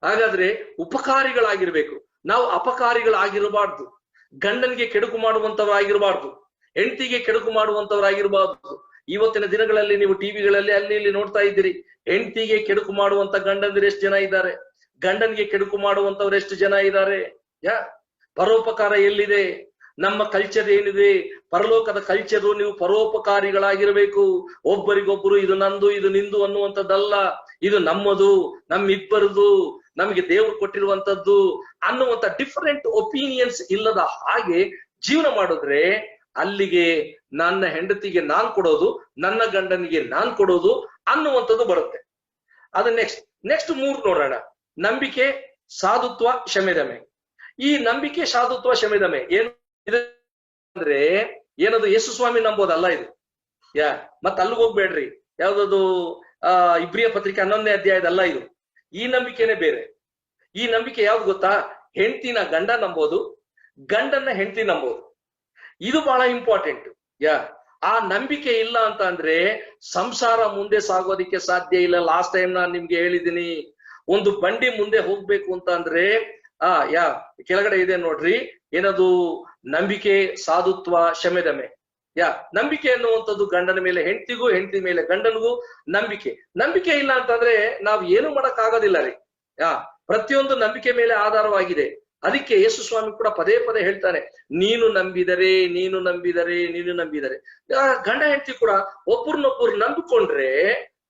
ಹಾಗಾದ್ರೆ ಉಪಕಾರಿಗಳಾಗಿರ್ಬೇಕು ನಾವು, ಅಪಕಾರಿಗಳಾಗಿರಬಾರ್ದು. ಗಂಡನಿಗೆ ಕೆಡುಕು ಮಾಡುವಂತವರಾಗಿರ್ಬಾರ್ದು, ಹೆಂಡತಿಗೆ ಕೆಡುಕು ಮಾಡುವಂತವರಾಗಿರ್ಬಾರ್ದು. ಇವತ್ತಿನ ದಿನಗಳಲ್ಲಿ ನೀವು ಟಿವಿಗಳಲ್ಲಿ ಅಲ್ಲಿ ಇಲ್ಲಿ ನೋಡ್ತಾ ಇದ್ದೀರಿ, ಹೆಂಡತಿಗೆ ಕೆಡುಕು ಮಾಡುವಂತ ಗಂಡಂದಿರು ಎಷ್ಟು ಜನ ಇದ್ದಾರೆ, ಗಂಡನಿಗೆ ಕೆಡುಕು ಮಾಡುವಂತವ್ರು ಎಷ್ಟು ಜನ ಇದ್ದಾರೆ. ಪರೋಪಕಾರ ಎಲ್ಲಿದೆ? ನಮ್ಮ ಕಲ್ಚರ್ ಏನಿದೆ? ಪರಲೋಕದ ಕಲ್ಚರು ನೀವು ಪರೋಪಕಾರಿಗಳಾಗಿರ್ಬೇಕು. ಒಬ್ಬರಿಗೊಬ್ಬರು ಇದು ನಂದು ಇದು ನಿಂದು ಅನ್ನುವಂಥದ್ದಲ್ಲ, ಇದು ನಮ್ಮದು, ನಮ್ಮಿಬ್ಬರದು, ನಮಗೆ ದೇವರು ಕೊಟ್ಟಿರುವಂತದ್ದು ಅನ್ನುವಂತ ಡಿಫರೆಂಟ್ ಒಪಿನಿಯನ್ಸ್ ಇಲ್ಲದ ಹಾಗೆ ಜೀವನ ಮಾಡಿದ್ರೆ ಅಲ್ಲಿಗೆ ನನ್ನ ಹೆಂಡತಿಗೆ ನಾನ್ ಕೊಡೋದು, ನನ್ನ ಗಂಡನಿಗೆ ನಾನ್ ಕೊಡೋದು ಅನ್ನುವಂಥದ್ದು ಬರುತ್ತೆ. ಅದು ನೆಕ್ಸ್ಟ್ 3 ನೋಡೋಣ. ನಂಬಿಕೆ, ಸಾಧುತ್ವ, ಶಮೆದಮೆ. ಈ ನಂಬಿಕೆ, ಸಾಧುತ್ವ, ಶಮೆದಮೆ ಏನು ಅಂದ್ರೆ ಏನದು? ಯೇಸು ಸ್ವಾಮಿ ನಂಬೋದಲ್ಲ ಇದು. ಮತ್ತ ಅಲ್ಲಿಗೆ ಹೋಗ್ಬೇಡ್ರಿ. ಯಾವ್ದದು ಇಬ್ರಿಯ ಪತ್ರಿಕೆ 11ನೇ ಅಧ್ಯಾಯದಲ್ಲ ಇದು. ಈ ನಂಬಿಕೆನೆ ಬೇರೆ. ಈ ನಂಬಿಕೆ ಯಾವ್ದು ಗೊತ್ತಾ? ಹೆಂಡತಿನ ಗಂಡ ನಂಬೋದು, ಗಂಡನ್ನ ಹೆಂಡತಿ ನಂಬೋದು. ಇದು ಬಹಳ ಇಂಪಾರ್ಟೆಂಟ್. ಆ ನಂಬಿಕೆ ಇಲ್ಲ ಅಂತ ಅಂದ್ರೆ ಸಂಸಾರ ಮುಂದೆ ಸಾಗೋದಿಕ್ಕೆ ಸಾಧ್ಯ ಇಲ್ಲ. ಲಾಸ್ಟ್ ಟೈಮ್ ನಾನು ನಿಮ್ಗೆ ಹೇಳಿದ್ದೀನಿ, ಒಂದು ಬಂಡಿ ಮುಂದೆ ಹೋಗ್ಬೇಕು ಅಂತ ಅಂದ್ರೆ ಕೆಳಗಡೆ ಇದೆ ನೋಡ್ರಿ, ಏನದು? ನಂಬಿಕೆ, ಸಾಧುತ್ವ, ಶಮೆದಮೆ. ನಂಬಿಕೆ ಅನ್ನುವಂಥದ್ದು ಗಂಡನ ಮೇಲೆ ಹೆಂಡತಿಗೂ, ಹೆಂಡತಿ ಮೇಲೆ ಗಂಡನಿಗೂ ನಂಬಿಕೆ ಇಲ್ಲ ಅಂತಂದ್ರೆ ನಾವ್ ಏನು ಮಾಡಕ್ ಆಗೋದಿಲ್ಲ ರೀ. ಪ್ರತಿಯೊಂದು ನಂಬಿಕೆ ಮೇಲೆ ಆಧಾರವಾಗಿದೆ. ಅದಕ್ಕೆ ಯೇಸು ಸ್ವಾಮಿ ಕೂಡ ಪದೇ ಪದೇ ಹೇಳ್ತಾನೆ, ನೀನು ನಂಬಿದರೆ ನೀನು ನಂಬಿದರೆ ನೀನು ನಂಬಿದರೆ. ಗಂಡ ಹೆಂಡತಿ ಕೂಡ ಒಬ್ಬರನ್ನೊಬ್ಬರು ನಂಬಿಕೊಂಡ್ರೆ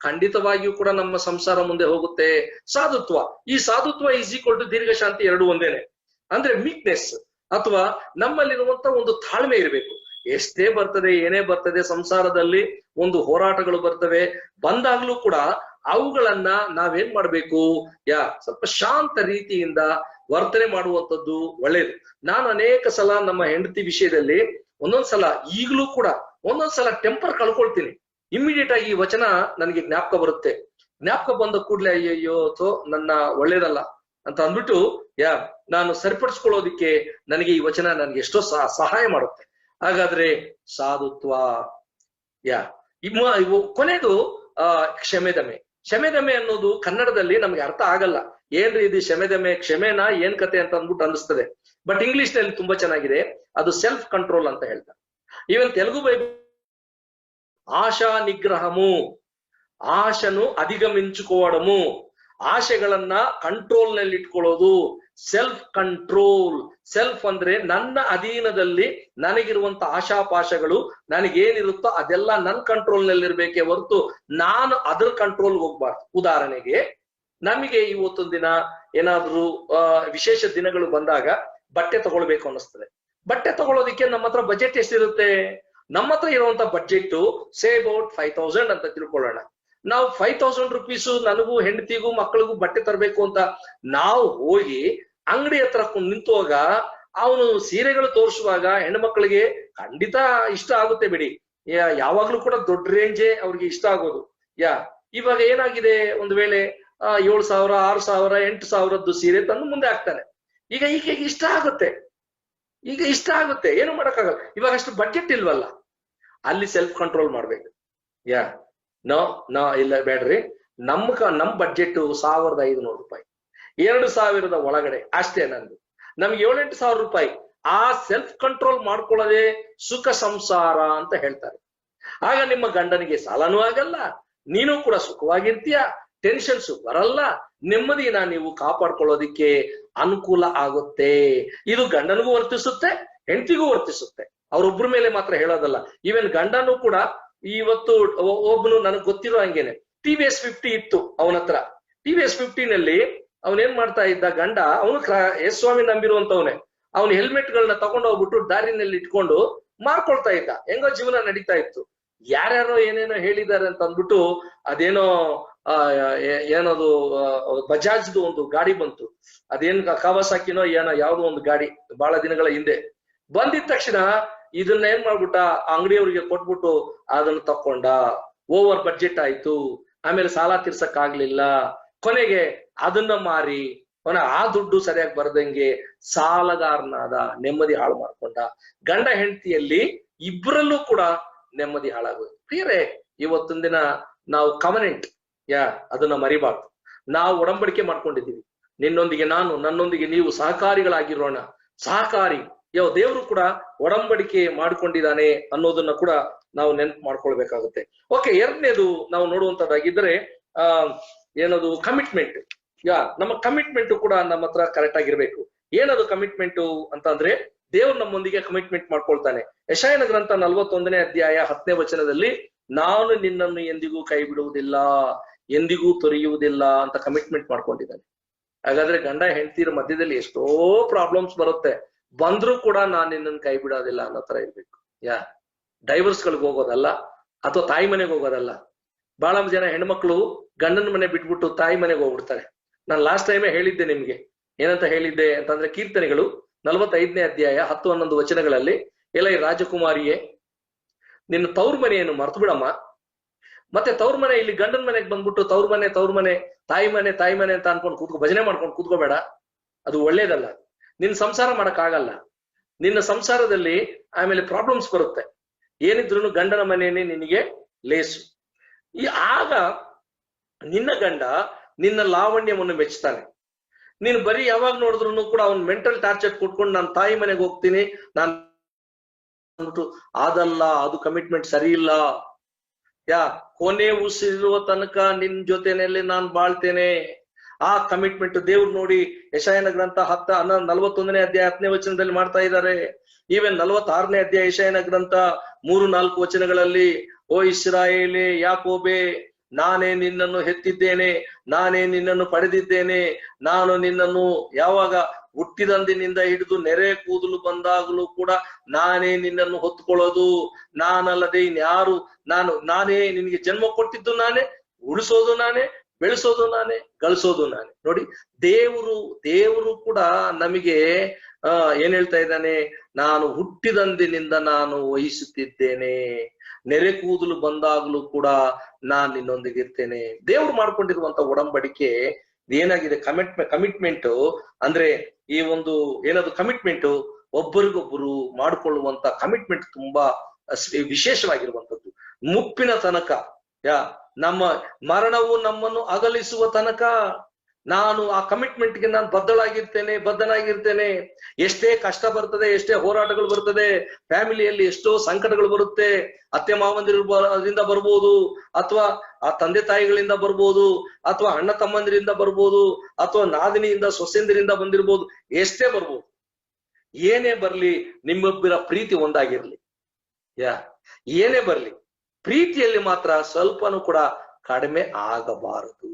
ಖಂಡಿತವಾಗಿಯೂ ಕೂಡ ನಮ್ಮ ಸಂಸಾರ ಮುಂದೆ ಹೋಗುತ್ತೆ. ಸಾಧುತ್ವ, ಈ ಸಾಧುತ್ವ ಈಸ್ ಈಕ್ವಲ್ ಟು ದೀರ್ಘ ಶಾಂತಿ, ಎರಡು ಒಂದೇನೆ. ಅಂದ್ರೆ ಮೀಕ್ನೆಸ್ ಅಥವಾ ನಮ್ಮಲ್ಲಿರುವಂತ ಒಂದು ತಾಳ್ಮೆ ಇರಬೇಕು. ಎಷ್ಟೇ ಬರ್ತದೆ ಏನೇ ಬರ್ತದೆ ಸಂಸಾರದಲ್ಲಿ ಒಂದು ಹೋರಾಟಗಳು ಬರ್ತವೆ, ಬಂದಾಗ್ಲೂ ಕೂಡ ಅವುಗಳನ್ನ ನಾವೇನ್ ಮಾಡ್ಬೇಕು, ಸ್ವಲ್ಪ ಶಾಂತ ರೀತಿಯಿಂದ ವರ್ತನೆ ಮಾಡುವಂಥದ್ದು ಒಳ್ಳೇದು. ನಾನು ಅನೇಕ ಸಲ ನಮ್ಮ ಹೆಂಡತಿ ವಿಷಯದಲ್ಲಿ ಒಂದೊಂದ್ಸಲ ಈಗಲೂ ಕೂಡ ಒಂದೊಂದ್ಸಲ ಟೆಂಪರ್ ಕಳ್ಕೊಳ್ತೀನಿ. ಇಮಿಡಿಯೇಟ್ ಆಗಿ ಈ ವಚನ ನನಗೆ ಜ್ಞಾಪಕ ಬರುತ್ತೆ. ಜ್ಞಾಪಕ ಬಂದ ಕೂಡ್ಲೆ ಅಯ್ಯಯ್ಯೋ ನನ್ನ ಒಳ್ಳೇದಲ್ಲ ಅಂತ ಅಂದ್ಬಿಟ್ಟು ನಾನು ಸರಿಪಡಿಸ್ಕೊಳ್ಳೋದಿಕ್ಕೆ ನನಗೆ ಈ ವಚನ ನನಗೆ ಎಷ್ಟೋ ಸಹಾಯ ಮಾಡುತ್ತೆ. ಹಾಗಾದ್ರೆ ಸಾಧುತ್ವ, ಕೊನೆದು ಕ್ಷಮೆದಮೆ. ಕ್ಷಮೆದಮೆ ಅನ್ನೋದು ಕನ್ನಡದಲ್ಲಿ ನಮ್ಗೆ ಅರ್ಥ ಆಗಲ್ಲ. ಏನ್ರಿ ಇದು ಕ್ಷಮೆದಮೆ, ಕ್ಷಮೆನಾ ಏನ್ ಕತೆ ಅಂತ ಅಂದ್ಬಿಟ್ಟು ಅನಿಸ್ತದೆ. ಬಟ್ ಇಂಗ್ಲಿಷ್ ನಲ್ಲಿ ತುಂಬಾ ಚೆನ್ನಾಗಿದೆ, ಅದು ಸೆಲ್ಫ್ ಕಂಟ್ರೋಲ್ ಅಂತ ಹೇಳ್ತಾರೆ. ಈವನ್ ತೆಲುಗು ಬೈಬಲ್ ఆశా నిగ్రహము, ఆశను అధిగమించుకోవడము, ಆಶೆಗಳನ್ನ ಕಂಟ್ರೋಲ್ ನಲ್ಲಿ ಇಟ್ಕೊಳ್ಳೋದು, ಸೆಲ್ಫ್ ಕಂಟ್ರೋಲ್. ಸೆಲ್ಫ್ ಅಂದ್ರೆ ನನ್ನ ಅಧೀನದಲ್ಲಿ ನನಗಿರುವಂತ ಆಶಾಪಾಶಗಳು ನನಗೇನಿರುತ್ತೋ ಅದೆಲ್ಲ ನನ್ನ ಕಂಟ್ರೋಲ್ ನಲ್ಲಿ ಇರ್ಬೇಕೇ ಹೊರತು ನಾನು ಅದ್ರ ಕಂಟ್ರೋಲ್ ಹೋಗ್ಬಾರ್ದು. ಉದಾಹರಣೆಗೆ ನಮಗೆ ಇವತ್ತೊಂದು ದಿನ ಏನಾದ್ರೂ ವಿಶೇಷ ದಿನಗಳು ಬಂದಾಗ ಬಟ್ಟೆ ತಗೊಳ್ಬೇಕು ಅನ್ನಿಸ್ತದೆ. ಬಟ್ಟೆ ತಗೊಳ್ಳೋದಿಕ್ಕೆ ನಮ್ಮ ಹತ್ರ ಬಜೆಟ್ ಎಷ್ಟಿರುತ್ತೆ? ನಮ್ಮ ಹತ್ರ ಇರುವಂತ ಬಡ್ಜೆಟ್ ಸೇ ಅಬೌಟ್ 5000 ಅಂತ ತಿಳ್ಕೊಳ್ಳೋಣ. ನಾವು 5000 ರುಪೀಸು ನನಗೂ ಹೆಂಡತಿಗೂ ಮಕ್ಕಳಿಗೂ ಬಟ್ಟೆ ತರಬೇಕು ಅಂತ ನಾವು ಹೋಗಿ ಅಂಗಡಿ ಹತ್ರ ನಿಂತುವಾಗ ಅವನು ಸೀರೆಗಳು ತೋರಿಸುವಾಗ ಹೆಣ್ಮಕ್ಳಿಗೆ ಖಂಡಿತ ಇಷ್ಟ ಆಗುತ್ತೆ ಬಿಡಿ. ಯಾವಾಗ್ಲೂ ಕೂಡ ದೊಡ್ಡ ರೇಂಜೇ ಅವ್ರಿಗೆ ಇಷ್ಟ ಆಗೋದು. ಇವಾಗ ಏನಾಗಿದೆ, ಒಂದು ವೇಳೆ 7000 6000 8000 ಸೀರೆ ತಂದು ಮುಂದೆ ಹಾಕ್ತಾನೆ. ಈಗ ಈಕೆಗೆ ಇಷ್ಟ ಆಗುತ್ತೆ, ಏನು ಮಾಡಕ್ಕಾಗಲ್ಲ. ಇವಾಗ ಅಷ್ಟು ಬಡ್ಜೆಟ್ ಇಲ್ವಲ್ಲ, ಅಲ್ಲಿ ಸೆಲ್ಫ್ ಕಂಟ್ರೋಲ್ ಮಾಡ್ಬೇಕು. ನೋ ಇಲ್ಲ ಬೇಡ್ರಿ, ನಮ್ ಬಡ್ಜೆಟ್ 1500 ರೂಪಾಯಿ, 2000 ಒಳಗಡೆ ಅಷ್ಟೇ ನಂದು. ನಮ್ಗೆ 7-8 ರೂಪಾಯಿ. ಆ ಸೆಲ್ಫ್ ಕಂಟ್ರೋಲ್ ಮಾಡ್ಕೊಳ್ಳೋದೇ ಸುಖ ಸಂಸಾರ ಅಂತ ಹೇಳ್ತಾರೆ. ಆಗ ನಿಮ್ಮ ಗಂಡನಿಗೆ ಸಾಲನೂ ಆಗಲ್ಲ, ನೀನು ಕೂಡ ಸುಖವಾಗಿರ್ತೀಯ, ಟೆನ್ಷನ್ಸ್ ಬರಲ್ಲ, ನೆಮ್ಮದಿನ ನೀವು ಕಾಪಾಡ್ಕೊಳ್ಳೋದಿಕ್ಕೆ ಅನುಕೂಲ ಆಗುತ್ತೆ. ಇದು ಗಂಡನಿಗೂ ವರ್ತಿಸುತ್ತೆ, ಹೆಂಡತಿಗೂ ವರ್ತಿಸುತ್ತೆ. ಅವ್ರೊಬ್ರ ಮೇಲೆ ಮಾತ್ರ ಹೇಳೋದಲ್ಲ. ಈವನ್ ಗಂಡನೂ ಕೂಡ ಇವತ್ತು ಒಬ್ಬನು ನನಗ್ ಗೊತ್ತಿರೋ ಹಂಗೇನೆ TVS 50 ಇತ್ತು ಅವನ ಹತ್ರ. TVS 50 ನಲ್ಲಿ ಅವನೇನ್ ಮಾಡ್ತಾ ಇದ್ದ, ಗಂಡ ಅವನು ಎಸ್ ಸ್ವಾಮಿ ನಂಬಿರುವಂತವನೇ, ಅವನು ಹೆಲ್ಮೆಟ್ ಗಳನ್ನ ತಗೊಂಡು ಹೋಗ್ಬಿಟ್ಟು ದಾರಿನಲ್ಲಿ ಇಟ್ಕೊಂಡು ಮಾರ್ಕೊಳ್ತಾ ಇದ್ದ. ಹೆಂಗೋ ಜೀವನ ನಡೀತಾ ಇತ್ತು. ಯಾರ್ಯಾರೋ ಏನೇನೋ ಹೇಳಿದ್ದಾರೆ ಅಂತ ಅಂದ್ಬಿಟ್ಟು ಅದೇನೋ ಏನದು ಬಜಾಜ್ದು ಒಂದು ಗಾಡಿ ಬಂತು, ಅದೇನ್ ಕಾವಾಸಾಕಿನೋ ಏನೋ ಯಾವ್ದೋ ಒಂದು ಗಾಡಿ, ಬಹಳ ದಿನಗಳ ಹಿಂದೆ ಬಂದಿದ ತಕ್ಷಣ ಇದನ್ನ ಏನ್ ಮಾಡ್ಬಿಟ್ಟ, ಅಂಗಡಿಯವ್ರಿಗೆ ಕೊಟ್ಬಿಟ್ಟು ಅದನ್ನ ತಕೊಂಡ. ಓವರ್ ಬಡ್ಜೆಟ್ ಆಯ್ತು, ಆಮೇಲೆ ಸಾಲ ತೀರ್ಸಕ್ ಆಗ್ಲಿಲ್ಲ, ಕೊನೆಗೆ ಅದನ್ನ ಮಾರಿ ಆ ದುಡ್ಡು ಸರಿಯಾಗಿ ಬರ್ದಂಗೆ ಸಾಲಗಾರನಾದ, ನೆಮ್ಮದಿ ಹಾಳು ಮಾಡ್ಕೊಂಡ. ಗಂಡ ಹೆಂಡತಿಯಲ್ಲಿ ಇಬ್ಬರಲ್ಲೂ ಕೂಡ ನೆಮ್ಮದಿ ಹಾಳಾಗೋದು. ಪ್ರಿಯರೇ, ಇವತ್ತೊಂದ್ ದಿನ ನಾವು ಕವನೆಂಟ್ ಅದನ್ನ ಮರಿಬಾರ್ದು. ನಾವು ಒಡಂಬಡಿಕೆ ಮಾಡ್ಕೊಂಡಿದ್ದೀವಿ, ನಿನ್ನೊಂದಿಗೆ ನಾನು, ನನ್ನೊಂದಿಗೆ ನೀವು ಸಹಕಾರಿಗಳಾಗಿರೋಣ. ಸಹಕಾರಿ ದೇವರು ಕೂಡ ಒಡಂಬಡಿಕೆ ಮಾಡ್ಕೊಂಡಿದ್ದಾನೆ ಅನ್ನೋದನ್ನ ಕೂಡ ನಾವು ನೆನಪು ಮಾಡ್ಕೊಳ್ಬೇಕಾಗುತ್ತೆ. ಓಕೆ, ಎರಡನೇದು ನಾವು ನೋಡುವಂತದ್ದಾಗಿದ್ರೆ ಏನದು ಕಮಿಟ್ಮೆಂಟ್. ನಮ್ಮ ಕಮಿಟ್ಮೆಂಟ್ ಕೂಡ ನಮ್ಮ ಹತ್ರ ಕರೆಕ್ಟ್ ಆಗಿರ್ಬೇಕು. ಏನದು ಕಮಿಟ್ಮೆಂಟ್ ಅಂತ ಅಂದ್ರೆ, ದೇವ್ರು ನಮ್ಮೊಂದಿಗೆ ಕಮಿಟ್ಮೆಂಟ್ ಮಾಡ್ಕೊಳ್ತಾನೆ. ಯೆಶಾಯನ ಗ್ರಂಥ 41ನೇ ಅಧ್ಯಾಯ 10ನೇ ವಚನದಲ್ಲಿ, ನಾನು ನಿನ್ನನ್ನು ಎಂದಿಗೂ ಕೈ ಬಿಡುವುದಿಲ್ಲ, ಎಂದಿಗೂ ತೊರೆಯುವುದಿಲ್ಲ ಅಂತ ಕಮಿಟ್ಮೆಂಟ್ ಮಾಡ್ಕೊಂಡಿದ್ದಾನೆ. ಹಾಗಾದ್ರೆ ಗಂಡ ಹೆಂಡತಿರ ಮಧ್ಯದಲ್ಲಿ ಎಷ್ಟೋ ಪ್ರಾಬ್ಲಮ್ಸ್ ಬರುತ್ತೆ, ಬಂದ್ರೂ ಕೂಡ ನಾನು ನಿನ್ನನ್ನು ಕೈ ಬಿಡೋದಿಲ್ಲ ಅನ್ನೋ ತರ ಇರ್ಬೇಕು. ಡೈವರ್ಸ್ ಗಳಿಗೆ ಹೋಗೋದಲ್ಲ, ಅಥವಾ ತಾಯಿ ಮನೆಗೆ ಹೋಗೋದಲ್ಲ. ಬಹಳ ಜನ ಹೆಣ್ಮಕ್ಳು ಗಂಡನ ಮನೆ ಬಿಟ್ಬಿಟ್ಟು ತಾಯಿ ಮನೆಗೆ ಹೋಗ್ಬಿಡ್ತಾರೆ. ನಾನು ಲಾಸ್ಟ್ ಟೈಮೇ ಹೇಳಿದ್ದೆ ನಿಮ್ಗೆ. ಏನಂತ ಹೇಳಿದ್ದೆ ಅಂತಂದ್ರೆ, ಕೀರ್ತನೆಗಳು 45ನೇ ಅಧ್ಯಾಯ 10-11 ವಚನಗಳಲ್ಲಿ, ಎಲ್ಲ ಈ ರಾಜಕುಮಾರಿಯೇ, ನಿನ್ನ ತವ್ರ ಮನೆಯನ್ನು ಮರ್ತು ಬಿಡಮ್ಮ. ಮತ್ತೆ ತವ್ರ ಮನೆ, ಇಲ್ಲಿ ಗಂಡನ ಮನೆಗೆ ಬಂದ್ಬಿಟ್ಟು ತವ್ರ ಮನೆ ತಾಯಿ ಮನೆ ಅಂತ ಅನ್ಕೊಂಡು ಭಜನೆ ಮಾಡ್ಕೊಂಡು ಕೂತ್ಕೋಬೇಡ. ಅದು ಒಳ್ಳೇದಲ್ಲ. ನಿನ್ನ ಸಂಸಾರ ಮಾಡಕ್ ಆಗಲ್ಲ. ನಿನ್ನ ಸಂಸಾರದಲ್ಲಿ ಆಮೇಲೆ ಪ್ರಾಬ್ಲಮ್ಸ್ ಬರುತ್ತೆ. ಏನಿದ್ರು ಗಂಡನ ಮನೆಯೇ ನಿನಗೆ ಲೇಸು. ಆಗ ನಿನ್ನ ಗಂಡ ನಿನ್ನ ಲಾವಣ್ಯವನ್ನು ಮೆಚ್ಚುತ್ತಾನೆ. ನೀನು ಬರೀ ಯಾವಾಗ ನೋಡಿದ್ರು ಕೂಡ ಅವ್ನ್ ಮೆಂಟಲ್ ಟಾರ್ಚರ್ ಕೊಟ್ಕೊಂಡು ನಾನು ತಾಯಿ ಮನೆಗೆ ಹೋಗ್ತೀನಿ ನಾನು ಅದಲ್ಲ, ಅದು ಕಮಿಟ್ಮೆಂಟ್ ಸರಿ ಇಲ್ಲ. ಕೊನೆ ಉಸಿರುವ ತನಕ ನಿನ್ ಜೊತೆನಲ್ಲಿ ನಾನು ಬಾಳ್ತೇನೆ, ಆ ಕಮಿಟ್ಮೆಂಟ್ ದೇವ್ರು ನೋಡಿ ಯೆಶಾಯನ ಗ್ರಂಥ 41ನೇ ಅಧ್ಯಾಯ 10ನೇ ವಚನದಲ್ಲಿ ಮಾಡ್ತಾ ಇದ್ದಾರೆ. ಈವನ್ 46ನೇ ಅಧ್ಯಾಯ ಯೆಶಾಯನ ಗ್ರಂಥ 3-4 ವಚನಗಳಲ್ಲಿ, ಓ ಇಸ್ರಾಯೇಲೇ, ಯಾಕೋಬೇ, ನಾನೇ ನಿನ್ನನ್ನು ಹೆತ್ತಿದ್ದೇನೆ, ನಾನೇ ನಿನ್ನನ್ನು ಪಡೆದಿದ್ದೇನೆ, ನಾನು ನಿನ್ನನ್ನು ಯಾವಾಗ ಹುಟ್ಟಿದಂದಿನಿಂದ ಹಿಡಿದು ನೆರೆ ಕೂದಲು ಬಂದಾಗಲೂ ಕೂಡ ನಾನೇ ನಿನ್ನನ್ನು ಹೊತ್ಕೊಳ್ಳೋದು, ನಾನಲ್ಲದೆ ಇನ್ಯಾರು, ನಾನೇ ನಿನಗೆ ಜನ್ಮ ಕೊಟ್ಟಿದ್ದು ನಾನೇ, ಉಳಿಸೋದು ನಾನೇ, ಬೆಳೆಸೋದು ನಾನೇ, ಗಳಿಸೋದು ನಾನೇ. ನೋಡಿ, ದೇವರು ಕೂಡ ನಮಗೆ ಏನ್ ಹೇಳ್ತಾ ಇದ್ದಾನೆ, ನಾನು ಹುಟ್ಟಿದಂದಿನಿಂದ ನಾನು ವಹಿಸುತ್ತಿದ್ದೇನೆ, ನೆರೆ ಕೂದಲು ಬಂದಾಗ್ಲೂ ಕೂಡ ನಾನ್ ನಿನ್ನೊಂದಿಗೆ ಇರ್ತೇನೆ. ದೇವ್ರು ಮಾಡ್ಕೊಂಡಿರುವಂತ ಒಡಂಬಡಿಕೆ ಏನಾಗಿದೆ, ಕಮಿಟ್ಮೆಂಟ್ ಅಂದ್ರೆ ಈ ಒಂದು ಏನದು ಕಮಿಟ್ಮೆಂಟ್, ಒಬ್ಬರಿಗೊಬ್ಬರು ಮಾಡಿಕೊಳ್ಳುವಂತ ಕಮಿಟ್ಮೆಂಟ್ ತುಂಬಾ ವಿಶೇಷವಾಗಿರುವಂತದ್ದು. ಮುಪ್ಪಿನ ತನಕ, ನಮ್ಮ ಮರಣವು ನಮ್ಮನ್ನು ಅಗಲಿಸುವ ತನಕ ನಾನು ಆ ಕಮಿಟ್ಮೆಂಟ್ಗೆ ನಾನು ಬದ್ಧನಾಗಿರ್ತೇನೆ. ಎಷ್ಟೇ ಕಷ್ಟ ಬರ್ತದೆ, ಎಷ್ಟೇ ಹೋರಾಟಗಳು ಬರ್ತದೆ, ಫ್ಯಾಮಿಲಿಯಲ್ಲಿ ಎಷ್ಟೋ ಸಂಕಟಗಳು ಬರುತ್ತೆ, ಅತ್ತೆ ಮಾವಂದಿರಿಂದ ಬರ್ಬೋದು, ಅಥವಾ ಆ ತಂದೆ ತಾಯಿಗಳಿಂದ ಬರ್ಬೋದು, ಅಥವಾ ಅಣ್ಣ ತಮ್ಮಂದಿರಿಂದ ಬರ್ಬೋದು, ಅಥವಾ ನಾದಿನಿಯಿಂದ ಸೊಸೆಂದಿರಿಂದ ಬಂದಿರ್ಬೋದು, ಎಷ್ಟೇ ಬರ್ಬೋದು, ಏನೇ ಬರ್ಲಿ ನಿಮ್ಮೊಬ್ಬರ ಪ್ರೀತಿ ಒಂದಾಗಿರ್ಲಿ. ಏನೇ ಬರ್ಲಿ ಪ್ರೀತಿಯಲ್ಲಿ ಮಾತ್ರ ಸ್ವಲ್ಪನೂ ಕೂಡ ಕಡಿಮೆ ಆಗಬಾರದು.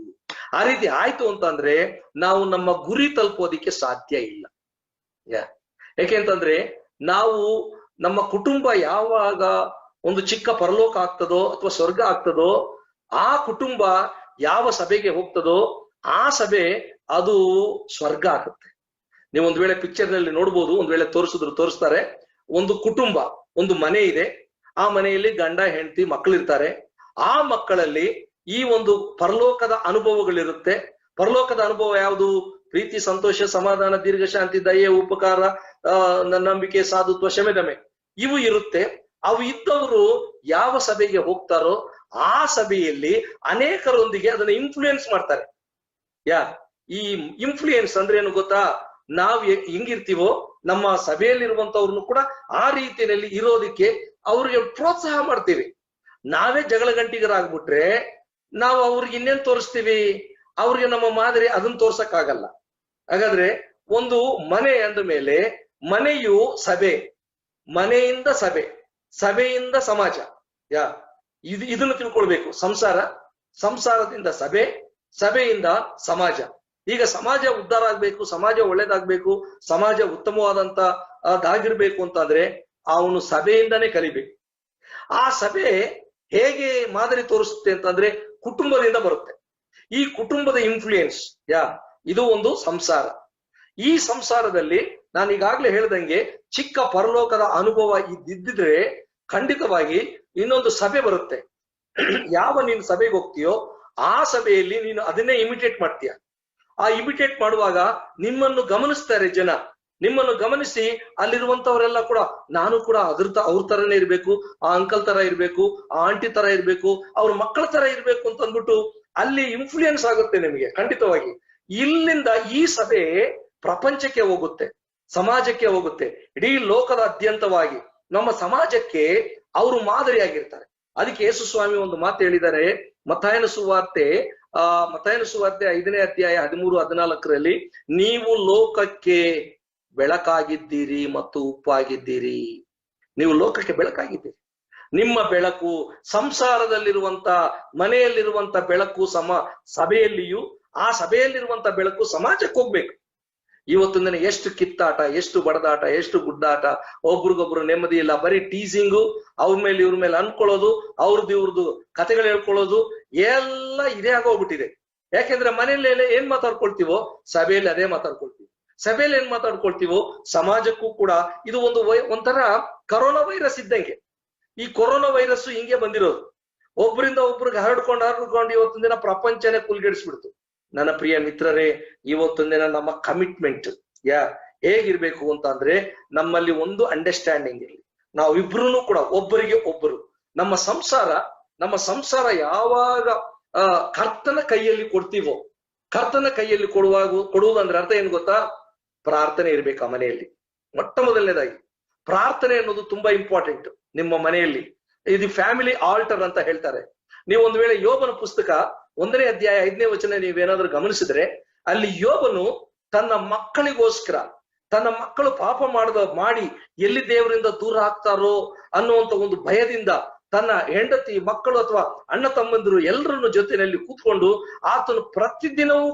ಆ ರೀತಿ ಆಯ್ತು ಅಂತಂದ್ರೆ ನಾವು ನಮ್ಮ ಗುರಿ ತಲುಪೋದಿಕ್ಕೆ ಸಾಧ್ಯ ಇಲ್ಲ. ಯಾಕೆಂತಂದ್ರೆ ನಾವು ನಮ್ಮ ಕುಟುಂಬ ಯಾವಾಗ ಒಂದು ಚಿಕ್ಕ ಪರಲೋಕ ಆಗ್ತದೋ ಅಥವಾ ಸ್ವರ್ಗ ಆಗ್ತದೋ, ಆ ಕುಟುಂಬ ಯಾವ ಸಭೆಗೆ ಹೋಗ್ತದೋ ಆ ಸಭೆ ಅದು ಸ್ವರ್ಗ ಆಗುತ್ತೆ. ನೀವು ಒಂದ್ ವೇಳೆ ಪಿಕ್ಚರ್ ನಲ್ಲಿ ನೋಡ್ಬೋದು, ಒಂದ್ ವೇಳೆ ತೋರಿಸ್ತಾರೆ, ಒಂದು ಕುಟುಂಬ, ಒಂದು ಮನೆ ಇದೆ, ಆ ಮನೆಯಲ್ಲಿ ಗಂಡ ಹೆಂಡತಿ ಮಕ್ಕಳಿರ್ತಾರೆ. ಆ ಮಕ್ಕಳಲ್ಲಿ ಈ ಒಂದು ಪರಲೋಕದ ಅನುಭವಗಳಿರುತ್ತೆ. ಪರಲೋಕದ ಅನುಭವ ಯಾವುದು? ಪ್ರೀತಿ, ಸಂತೋಷ, ಸಮಾಧಾನ, ದೀರ್ಘ ಶಾಂತಿ, ದಯೆ, ಉಪಕಾರ, ನಂಬಿಕೆ, ಸಾಧುತ್ವ, ಶಮೆದಮೆ, ಇವು ಇರುತ್ತೆ. ಅವು ಇದ್ದವರು ಯಾವ ಸಭೆಗೆ ಹೋಗ್ತಾರೋ ಆ ಸಭೆಯಲ್ಲಿ ಅನೇಕರೊಂದಿಗೆ ಅದನ್ನ ಇನ್ಫ್ಲೂಯೆನ್ಸ್ ಮಾಡ್ತಾರೆ. ಈ ಇನ್ಫ್ಲೂಯೆನ್ಸ್ ಅಂದ್ರೆ ಏನು ಗೊತ್ತಾ? ನಾವ್ ಹೆಂಗಿರ್ತೀವೋ ನಮ್ಮ ಸಭೆಯಲ್ಲಿರುವಂತವ್ರನ್ನು ಕೂಡ ಆ ರೀತಿಯಲ್ಲಿ ಇರೋದಿಕ್ಕೆ ಅವ್ರಿಗೆ ಪ್ರೋತ್ಸಾಹ ಮಾಡ್ತೀವಿ. ನಾವೇ ಜಗಳ ಗಂಟಿಗರಾಗ್ಬಿಟ್ರೆ ನಾವು ಅವ್ರಿಗೆ ಇನ್ನೇನ್ ತೋರಿಸ್ತೀವಿ? ಅವ್ರಿಗೆ ನಮ್ಮ ಮಾದರಿ ಅದನ್ನ ತೋರ್ಸಕ್ಕಾಗಲ್ಲ. ಹಾಗಾದ್ರೆ ಒಂದು ಮನೆ ಅಂದ ಮೇಲೆ ಮನೆಯು ಸಭೆ, ಮನೆಯಿಂದ ಸಭೆ, ಸಭೆಯಿಂದ ಸಮಾಜ. ಇದನ್ನು ತಿಳ್ಕೊಳ್ಬೇಕು. ಸಂಸಾರದಿಂದ ಸಭೆ, ಸಭೆಯಿಂದ ಸಮಾಜ. ಈಗ ಸಮಾಜ ಉದ್ಧಾರ ಆಗ್ಬೇಕು, ಸಮಾಜ ಒಳ್ಳೇದಾಗ್ಬೇಕು, ಸಮಾಜ ಉತ್ತಮವಾದಂತ ಅದಾಗಿರ್ಬೇಕು ಅಂತಂದ್ರೆ ಅವನು ಸಭೆಯಿಂದಾನೇ ಕಲಿಬೇಕು. ಆ ಸಭೆ ಹೇಗೆ ಮಾದರಿ ತೋರಿಸುತ್ತೆ ಅಂತಂದ್ರೆ ಕುಟುಂಬದಿಂದ ಬರುತ್ತೆ. ಈ ಕುಟುಂಬದ ಇನ್ಫ್ಲೂಯೆನ್ಸ್ ಇದು ಒಂದು ಸಂಸಾರ. ಈ ಸಂಸಾರದಲ್ಲಿ ನಾನು ಈಗಾಗ್ಲೇ ಹೇಳ್ದಂಗೆ ಚಿಕ್ಕ ಪರಲೋಕದ ಅನುಭವ ಇದ್ದಿದ್ರೆ ಖಂಡಿತವಾಗಿ ಇನ್ನೊಂದು ಸಭೆ ಬರುತ್ತೆ. ಯಾವ ನೀನು ಸಭೆಗೆ ಹೋಗ್ತೀಯೋ ಆ ಸಭೆಯಲ್ಲಿ ನೀನು ಅದನ್ನೇ ಇಮಿಟೇಟ್ ಮಾಡ್ತೀಯ. ಆ ಇಮಿಟೇಟ್ ಮಾಡುವಾಗ ನಿಮ್ಮನ್ನು ಗಮನಿಸ್ತಾರೆ ಜನ. ನಿಮ್ಮನ್ನು ಗಮನಿಸಿ ಅಲ್ಲಿರುವಂತವರೆಲ್ಲ ಕೂಡ ನಾನು ಕೂಡ ಅವ್ರ ತರನೇ ಇರ್ಬೇಕು, ಆ ಅಂಕಲ್ ತರ ಇರ್ಬೇಕು, ಆ ಆಂಟಿ ತರ ಇರ್ಬೇಕು, ಅವ್ರ ಮಕ್ಕಳ ತರ ಇರ್ಬೇಕು ಅಂತ ಅಂದ್ಬಿಟ್ಟು ಅಲ್ಲಿ ಇನ್ಫ್ಲೂಯೆನ್ಸ್ ಆಗುತ್ತೆ ನಿಮಗೆ ಖಂಡಿತವಾಗಿ. ಇಲ್ಲಿಂದ ಈ ಸಭೆ ಪ್ರಪಂಚಕ್ಕೆ ಹೋಗುತ್ತೆ, ಸಮಾಜಕ್ಕೆ ಹೋಗುತ್ತೆ, ಇಡೀ ಲೋಕದ ಅತ್ಯಂತವಾಗಿ ನಮ್ಮ ಸಮಾಜಕ್ಕೆ ಅವರು ಮಾದರಿಯಾಗಿರ್ತಾರೆ. ಅದಕ್ಕೆ ಯೇಸು ಸ್ವಾಮಿ ಒಂದು ಮಾತು ಹೇಳಿದ್ದಾರೆ, ಮತ್ತಾಯನ ಸುವಾರ್ತೆ 5ನೇ ಅಧ್ಯಾಯ 13-14ರಲ್ಲಿ, ನೀವು ಲೋಕಕ್ಕೆ ಬೆಳಕಾಗಿದ್ದೀರಿ ಮತ್ತು ಉಪ್ಪಾಗಿದ್ದೀರಿ. ನೀವು ಲೋಕಕ್ಕೆ ಬೆಳಕಾಗಿದ್ದೀರಿ. ನಿಮ್ಮ ಬೆಳಕು ಸಂಸಾರದಲ್ಲಿರುವಂತ, ಮನೆಯಲ್ಲಿರುವಂತ ಬೆಳಕು ಸಭೆಯಲ್ಲಿಯೂ, ಆ ಸಭೆಯಲ್ಲಿರುವಂತ ಬೆಳಕು ಸಮಾಜಕ್ಕೆ ಹೋಗ್ಬೇಕು. ಇವತ್ತಿನ ದಿನ ಎಷ್ಟು ಕಿತ್ತಾಟ, ಎಷ್ಟು ಬಡದಾಟ, ಎಷ್ಟು ಗುಡ್ಡಾಟ, ಒಬ್ರಿಗೊಬ್ರು ನೆಮ್ಮದಿ ಇಲ್ಲ, ಬರೀ ಟೀಸಿಂಗು, ಅವ್ರ ಮೇಲೆ ಇವ್ರ ಮೇಲೆ ಅನ್ಕೊಳ್ಳೋದು, ಇವ್ರದ್ದು ಕಥೆಗಳು ಹೇಳ್ಕೊಳ್ಳೋದು, ಎಲ್ಲ ಇದೇ ಆಗೋಗ್ಬಿಟ್ಟಿದೆ. ಯಾಕೆಂದ್ರೆ ಮನೆಯಲ್ಲಿ ಏನ್ ಮಾತಾಡ್ಕೊಳ್ತೀವೋ ಸಭೆಯಲ್ಲಿ ಅದೇ ಮಾತಾಡ್ಕೊಳ್ತೀವಿ. ಸಭೆಯಲ್ಲಿ ಏನ್ ಮಾತಾಡ್ಕೊಳ್ತೀವೋ ಸಮಾಜಕ್ಕೂ ಕೂಡ ಇದು ಒಂಥರ ಕರೋನಾ ವೈರಸ್ ಇದ್ದಂಗೆ. ಈ ಕೊರೋನಾ ವೈರಸ್ ಹಿಂಗೆ ಬಂದಿರೋದು, ಒಬ್ಬರಿಂದ ಒಬ್ರಿಗೆ ಹರಡ್ಕೊಂಡು ಇವತ್ತಿನ ದಿನ ಪ್ರಪಂಚನೇ ಕುಲ್ಗೆಡಿಸ್ಬಿಡ್ತು. ನನ್ನ ಪ್ರಿಯ ಮಿತ್ರರೇ, ಇವತ್ತೊಂದು ದಿನ ನಮ್ಮ ಕಮಿಟ್ಮೆಂಟ್ ಹೇಗಿರ್ಬೇಕು ಅಂತ ಅಂದ್ರೆ, ನಮ್ಮಲ್ಲಿ ಒಂದು ಅಂಡರ್ಸ್ಟ್ಯಾಂಡಿಂಗ್ ಇರಲಿ. ನಾವಿಬ್ರು ಕೂಡ ಒಬ್ಬರಿಗೆ ಒಬ್ಬರು ನಮ್ಮ ಸಂಸಾರ ಯಾವಾಗ ಕರ್ತನ ಕೈಯಲ್ಲಿ ಕೊಡ್ತೀವೋ, ಕರ್ತನ ಕೈಯಲ್ಲಿ ಕೊಡುವುದಂದ್ರೆ ಅರ್ಥ ಏನ್ ಗೊತ್ತಾ? ಪ್ರಾರ್ಥನೆ ಇರ್ಬೇಕು ಆ ಮನೆಯಲ್ಲಿ. ಮೊಟ್ಟ ಮೊದಲನೇದಾಗಿ ಪ್ರಾರ್ಥನೆ ಅನ್ನೋದು ತುಂಬಾ ಇಂಪಾರ್ಟೆಂಟ್ ನಿಮ್ಮ ಮನೆಯಲ್ಲಿ. ಇದು ಫ್ಯಾಮಿಲಿ ಆಲ್ಟರ್ ಅಂತ ಹೇಳ್ತಾರೆ. ನೀವು ಒಂದು ವೇಳೆ ಯೋಬನ ಪುಸ್ತಕ 1ನೇ ಅಧ್ಯಾಯ 5ನೇ ವಚನ ನೀವೇನಾದ್ರೂ ಗಮನಿಸಿದ್ರೆ, ಅಲ್ಲಿ ಯೋಬನು ತನ್ನ ಮಕ್ಕಳಿಗೋಸ್ಕರ, ತನ್ನ ಮಕ್ಕಳು ಪಾಪ ಮಾಡಿ ಎಲ್ಲಿ ದೇವರಿಂದ ದೂರ ಆಗ್ತಾರೋ ಅನ್ನುವಂತ ಒಂದು ಭಯದಿಂದ ತನ್ನ ಹೆಂಡತಿ, ಮಕ್ಕಳು ಅಥವಾ ಅಣ್ಣ ತಮ್ಮಂದಿರು ಎಲ್ಲರನ್ನು ಜೊತೆಯಲ್ಲಿ ಕೂತ್ಕೊಂಡು ಆತನು ಪ್ರತಿದಿನವೂ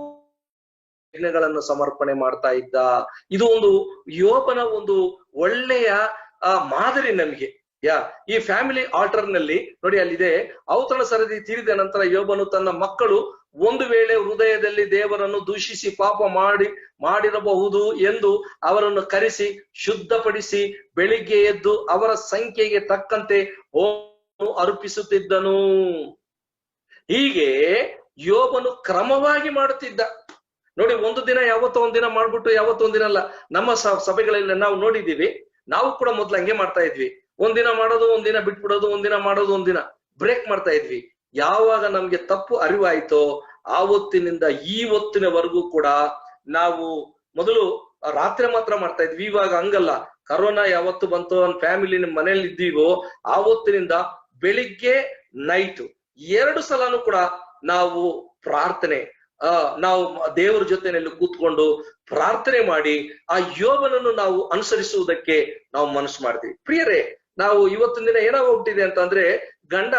ಯಜ್ಞಗಳನ್ನು ಸಮರ್ಪಣೆ ಮಾಡ್ತಾ ಇದ್ದ. ಇದು ಒಂದು ಯೋಬನ ಒಂದು ಒಳ್ಳೆಯ ಮಾದರಿ ನಮಗೆ. ಈ ಫ್ಯಾಮಿಲಿ ಆಲ್ಟರ್ ನಲ್ಲಿ ನೋಡಿ, ಅಲ್ಲಿದೆ, ಔತಣ ಸರದಿ ತೀರಿದ ನಂತರ ಯೋಬನು ತನ್ನ ಮಕ್ಕಳು ಒಂದು ವೇಳೆ ಹೃದಯದಲ್ಲಿ ದೇವರನ್ನು ದೂಷಿಸಿ ಪಾಪ ಮಾಡಿರಬಹುದು ಎಂದು ಅವರನ್ನು ಕರೆಸಿ ಶುದ್ಧಪಡಿಸಿ ಬೆಳಿಗ್ಗೆ ಎದ್ದು ಅವರ ಸಂಖ್ಯೆಗೆ ತಕ್ಕಂತೆ ಅರ್ಪಿಸುತ್ತಿದ್ದನು. ಹೀಗೆ ಯೋಬನು ಕ್ರಮವಾಗಿ ಮಾಡುತ್ತಿದ್ದ. ನೋಡಿ, ಒಂದು ದಿನ ಯಾವತ್ತೋ ಒಂದಿನ ಮಾಡ್ಬಿಟ್ಟು ಯಾವತ್ತೋ ಒಂದಿನ ಅಲ್ಲ. ನಮ್ಮ ಸಭೆಗಳಲ್ಲಿ ನಾವು ನೋಡಿದೀವಿ, ನಾವು ಕೂಡ ಮೊದ್ಲು ಹಂಗೆ ಮಾಡ್ತಾ ಇದ್ವಿ. ಒಂದಿನ ಮಾಡೋದು, ಒಂದಿನ ಬಿಟ್ಬಿಡೋದು, ಒಂದಿನ ಮಾಡೋದು, ಒಂದಿನ ಬ್ರೇಕ್ ಮಾಡ್ತಾ ಇದ್ವಿ. ಯಾವಾಗ ನಮ್ಗೆ ತಪ್ಪು ಅರಿವಾಯ್ತೋ ಆವತ್ತಿನಿಂದ ಈ ಹೊತ್ತಿನವರೆಗೂ ಕೂಡ ನಾವು ಮೊದಲು ರಾತ್ರಿ ಮಾತ್ರ ಮಾಡ್ತಾ ಇದ್ವಿ. ಇವಾಗ ಹಂಗಲ್ಲ. ಕರೋನಾ ಯಾವತ್ತು ಬಂತೋ ಫ್ಯಾಮಿಲಿ ಮನೇಲಿ ಇದ್ದೀವೋ ಆವತ್ತಿನಿಂದ ಬೆಳಿಗ್ಗೆ ನೈಟ್ 2 ಸಲನೂ ಕೂಡ ನಾವು ಪ್ರಾರ್ಥನೆ, ನಾವು ದೇವರ ಜೊತೆಯಲ್ಲಿ ಕೂತ್ಕೊಂಡು ಪ್ರಾರ್ಥನೆ ಮಾಡಿ ಆ ಯೋಬನನ್ನು ನಾವು ಅನುಸರಿಸುವುದಕ್ಕೆ ನಾವು ಮನಸ್ಸು ಮಾಡ್ತೀವಿ. ಪ್ರಿಯರೇ, ನಾವು ಇವತ್ತಿನ ದಿನ ಏನಾಗೋಗ್ಬಿಟ್ಟಿದೆ ಅಂತಂದ್ರೆ, ಗಂಡ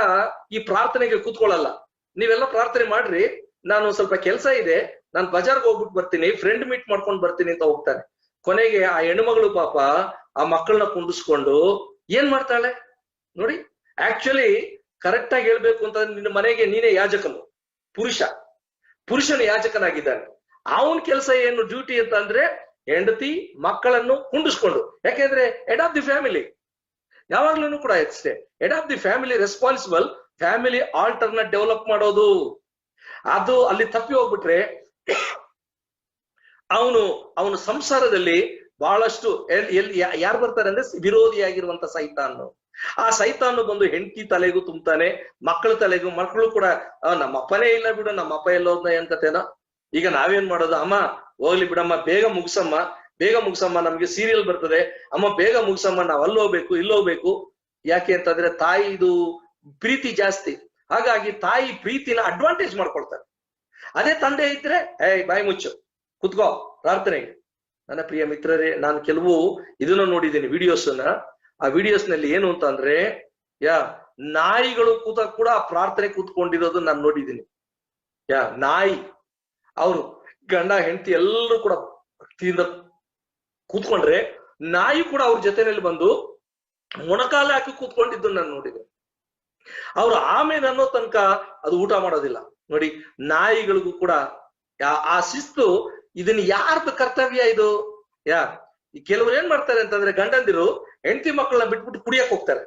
ಈ ಪ್ರಾರ್ಥನೆಗೆ ಕೂತ್ಕೊಳ್ಳಲ್ಲ. ನೀವೆಲ್ಲ ಪ್ರಾರ್ಥನೆ ಮಾಡ್ರಿ, ನಾನು ಸ್ವಲ್ಪ ಕೆಲಸ ಇದೆ, ನಾನು ಬಜಾರ್ಗೆ ಹೋಗ್ಬಿಟ್ಟು ಬರ್ತೀನಿ, ಫ್ರೆಂಡ್ ಮೀಟ್ ಮಾಡ್ಕೊಂಡು ಬರ್ತೀನಿ ಅಂತ ಹೋಗ್ತಾನೆ. ಕೊನೆಗೆ ಆ ಹೆಣ್ಮಗಳು ಪಾಪ ಆ ಮಕ್ಕಳನ್ನ ಕುಂಡಿಸ್ಕೊಂಡು ಏನ್ ಮಾಡ್ತಾಳೆ ನೋಡಿ. ಆಕ್ಚುಲಿ ಕರೆಕ್ಟ್ ಆಗಿ ಹೇಳ್ಬೇಕು ಅಂತಂದ್ರೆ, ನಿನ್ನ ಮನೆಗೆ ನೀನೇ ಯಾಜಕನು, ಪುರುಷನ ಯಾಜಕನಾಗಿದ್ದಾನೆ. ಅವನ ಕೆಲಸ ಏನು, ಡ್ಯೂಟಿ ಅಂತ ಅಂದ್ರೆ ಹೆಂಡತಿ ಮಕ್ಕಳನ್ನು ಕುಂಡಿಸ್ಕೊಂಡು, ಯಾಕೆಂದ್ರೆ ಹೆಡ್ ಆಫ್ ದಿ ಫ್ಯಾಮಿಲಿ ಯಾವಾಗ್ಲೂ ಕೂಡ ಅಷ್ಟೇ. Head of the family responsible family ಆಲ್ಟರ್ನ ಡೆವಲಪ್ ಮಾಡೋದು. ಅದು ಅಲ್ಲಿ ತಪ್ಪಿ ಹೋಗ್ಬಿಟ್ರೆ ಅವನು ಸಂಸಾರದಲ್ಲಿ ಬಹಳಷ್ಟು ಯಾರು ಬರ್ತಾರೆ ಅಂದ್ರೆ ವಿರೋಧಿಯಾಗಿರುವಂತ ಸೈತಾನು. ಆ ಸೈತಾನು ಬಂದು ಹೆಂಡತಿ ತಲೆಗೂ ತುಂಬ್ತಾನೆ, ಮಕ್ಕಳ ತಲೆಗೂ. ಮಕ್ಕಳು ಕೂಡ ನಮ್ಮ ಅಪ್ಪನೇ ಇಲ್ಲ ಬಿಡು, ನಮ್ಮ ಅಪ್ಪ ಎಲ್ಲೋದ್ನ ಅಂತತೇನೋ. ಈಗ ನಾವೇನ್ ಮಾಡೋದು, ಅಮ್ಮ ಹೋಗ್ಲಿ ಬಿಡಮ್ಮ, ಬೇಗ ಮುಗಿಸಮ್ಮ, ನಮ್ಗೆ ಸೀರಿಯಲ್ ಬರ್ತದೆ, ಅಮ್ಮ ಬೇಗ ಮುಗಿಸಮ್ಮ, ನಾವ್ ಅಲ್ಲಿ ಹೋಗ್ಬೇಕು ಇಲ್ಲಿ ಹೋಗ್ಬೇಕು. ಯಾಕೆ ಅಂತಂದ್ರೆ ತಾಯಿ ಇದು ಪ್ರೀತಿ ಜಾಸ್ತಿ, ಹಾಗಾಗಿ ತಾಯಿ ಪ್ರೀತಿನ ಅಡ್ವಾಂಟೇಜ್ ಮಾಡ್ಕೊಳ್ತಾರೆ. ಅದೇ ತಂದೆ ಇದ್ರೆ ಬಾಯಿ ಮುಚ್ಚು, ಕುತ್ಕೋ ಪ್ರಾರ್ಥನೆಗೆ. ನನ್ನ ಪ್ರಿಯ ಮಿತ್ರರೇ, ನಾನು ಕೆಲವು ಇದನ್ನ ನೋಡಿದ್ದೀನಿ ವಿಡಿಯೋಸ್ನ. ಆ ವಿಡಿಯೋಸ್ ನಲ್ಲಿ ಏನು ಅಂತ ಅಂದ್ರೆ, ನಾಯಿಗಳು ಕೂಡ ಪ್ರಾರ್ಥನೆ ಕೂತ್ಕೊಂಡಿರೋದು ನಾನು ನೋಡಿದ್ದೀನಿ. ನಾಯಿ, ಅವರು ಗಂಡ ಹೆಂಡತಿ ಎಲ್ಲರೂ ಕೂಡ ಭಕ್ತಿಯಿಂದ ಕೂತ್ಕೊಂಡ್ರೆ ನಾಯಿ ಕೂಡ ಅವ್ರ ಜೊತೆನಲ್ಲಿ ಬಂದು ಮೊಣಕಾಲ ಹಾಕಿ ಕೂತ್ಕೊಂಡಿದ್ದು ನಾನು ನೋಡಿದೆ. ಅವ್ರು ಆಮೇಲೆ ಅನ್ನೋ ತನಕ ಅದು ಊಟ ಮಾಡೋದಿಲ್ಲ. ನೋಡಿ, ನಾಯಿಗಳಿಗೂ ಕೂಡ ಆ ಶಿಸ್ತು. ಇದನ್ನ ಯಾರ್ದು ಕರ್ತವ್ಯ ಇದು? ಕೆಲವರು ಏನ್ ಮಾಡ್ತಾರೆ ಅಂತಂದ್ರೆ, ಗಂಡಂದಿರು ಹೆಂಡತಿ ಮಕ್ಕಳನ್ನ ಬಿಟ್ಬಿಟ್ಟು ಕುಡಿಯಕ್ ಹೋಗ್ತಾರೆ.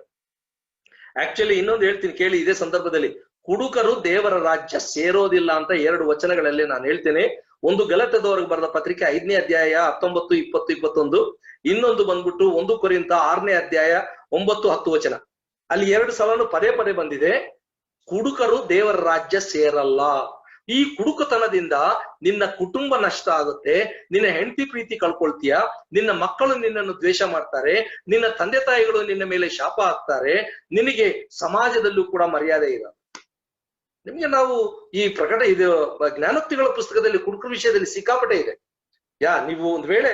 ಆಕ್ಚುಲಿ ಇನ್ನೊಂದು ಹೇಳ್ತೀನಿ ಕೇಳಿ, ಇದೇ ಸಂದರ್ಭದಲ್ಲಿ, ಕುಡುಕರು ದೇವರ ರಾಜ್ಯ ಸೇರೋದಿಲ್ಲ ಅಂತ 2 ವಚನಗಳಲ್ಲಿ ನಾನು ಹೇಳ್ತೇನೆ. ಒಂದು ಗಲಾತ್ಯದವರಿಗೆ ಬರೆದ ಪತ್ರಿಕೆ 5ನೇ ಅಧ್ಯಾಯ 19, 20, 21. ಇನ್ನೊಂದು ಬಂದ್ಬಿಟ್ಟು 1 ಕೊರಿಂಥ 6ನೇ ಅಧ್ಯಾಯ 9, 10 ವಚನ. ಅಲ್ಲಿ 2 ಸಲನು ಪದೇ ಬಂದಿದೆ, ಕುಡುಕರು ದೇವರ ರಾಜ್ಯ ಸೇರಲ್ಲ. ಈ ಕುಡುಕತನದಿಂದ ನಿನ್ನ ಕುಟುಂಬ ನಷ್ಟ ಆಗುತ್ತೆ, ನಿನ್ನ ಹೆಂಡತಿ ಪ್ರೀತಿ ಕಳ್ಕೊಳ್ತೀಯ, ನಿನ್ನ ಮಕ್ಕಳು ನಿನ್ನನ್ನು ದ್ವೇಷ ಮಾಡ್ತಾರೆ, ನಿನ್ನ ತಂದೆ ತಾಯಿಗಳು ನಿನ್ನ ಮೇಲೆ ಶಾಪ ಹಾಕ್ತಾರೆ, ನಿನಗೆ ಸಮಾಜದಲ್ಲೂ ಕೂಡ ಮರ್ಯಾದೆ ಇಲ್ಲ. ನಿಮ್ಗೆ ನಾವು ಈ ಇದು ಜ್ಞಾನೋಕ್ತಿಗಳ ಪುಸ್ತಕದಲ್ಲಿ ಕುಡುಕರ ವಿಷಯದಲ್ಲಿ ಸಿಕ್ಕಾಪಟ್ಟೆ ಇದೆ. ನೀವು ಒಂದ್ ವೇಳೆ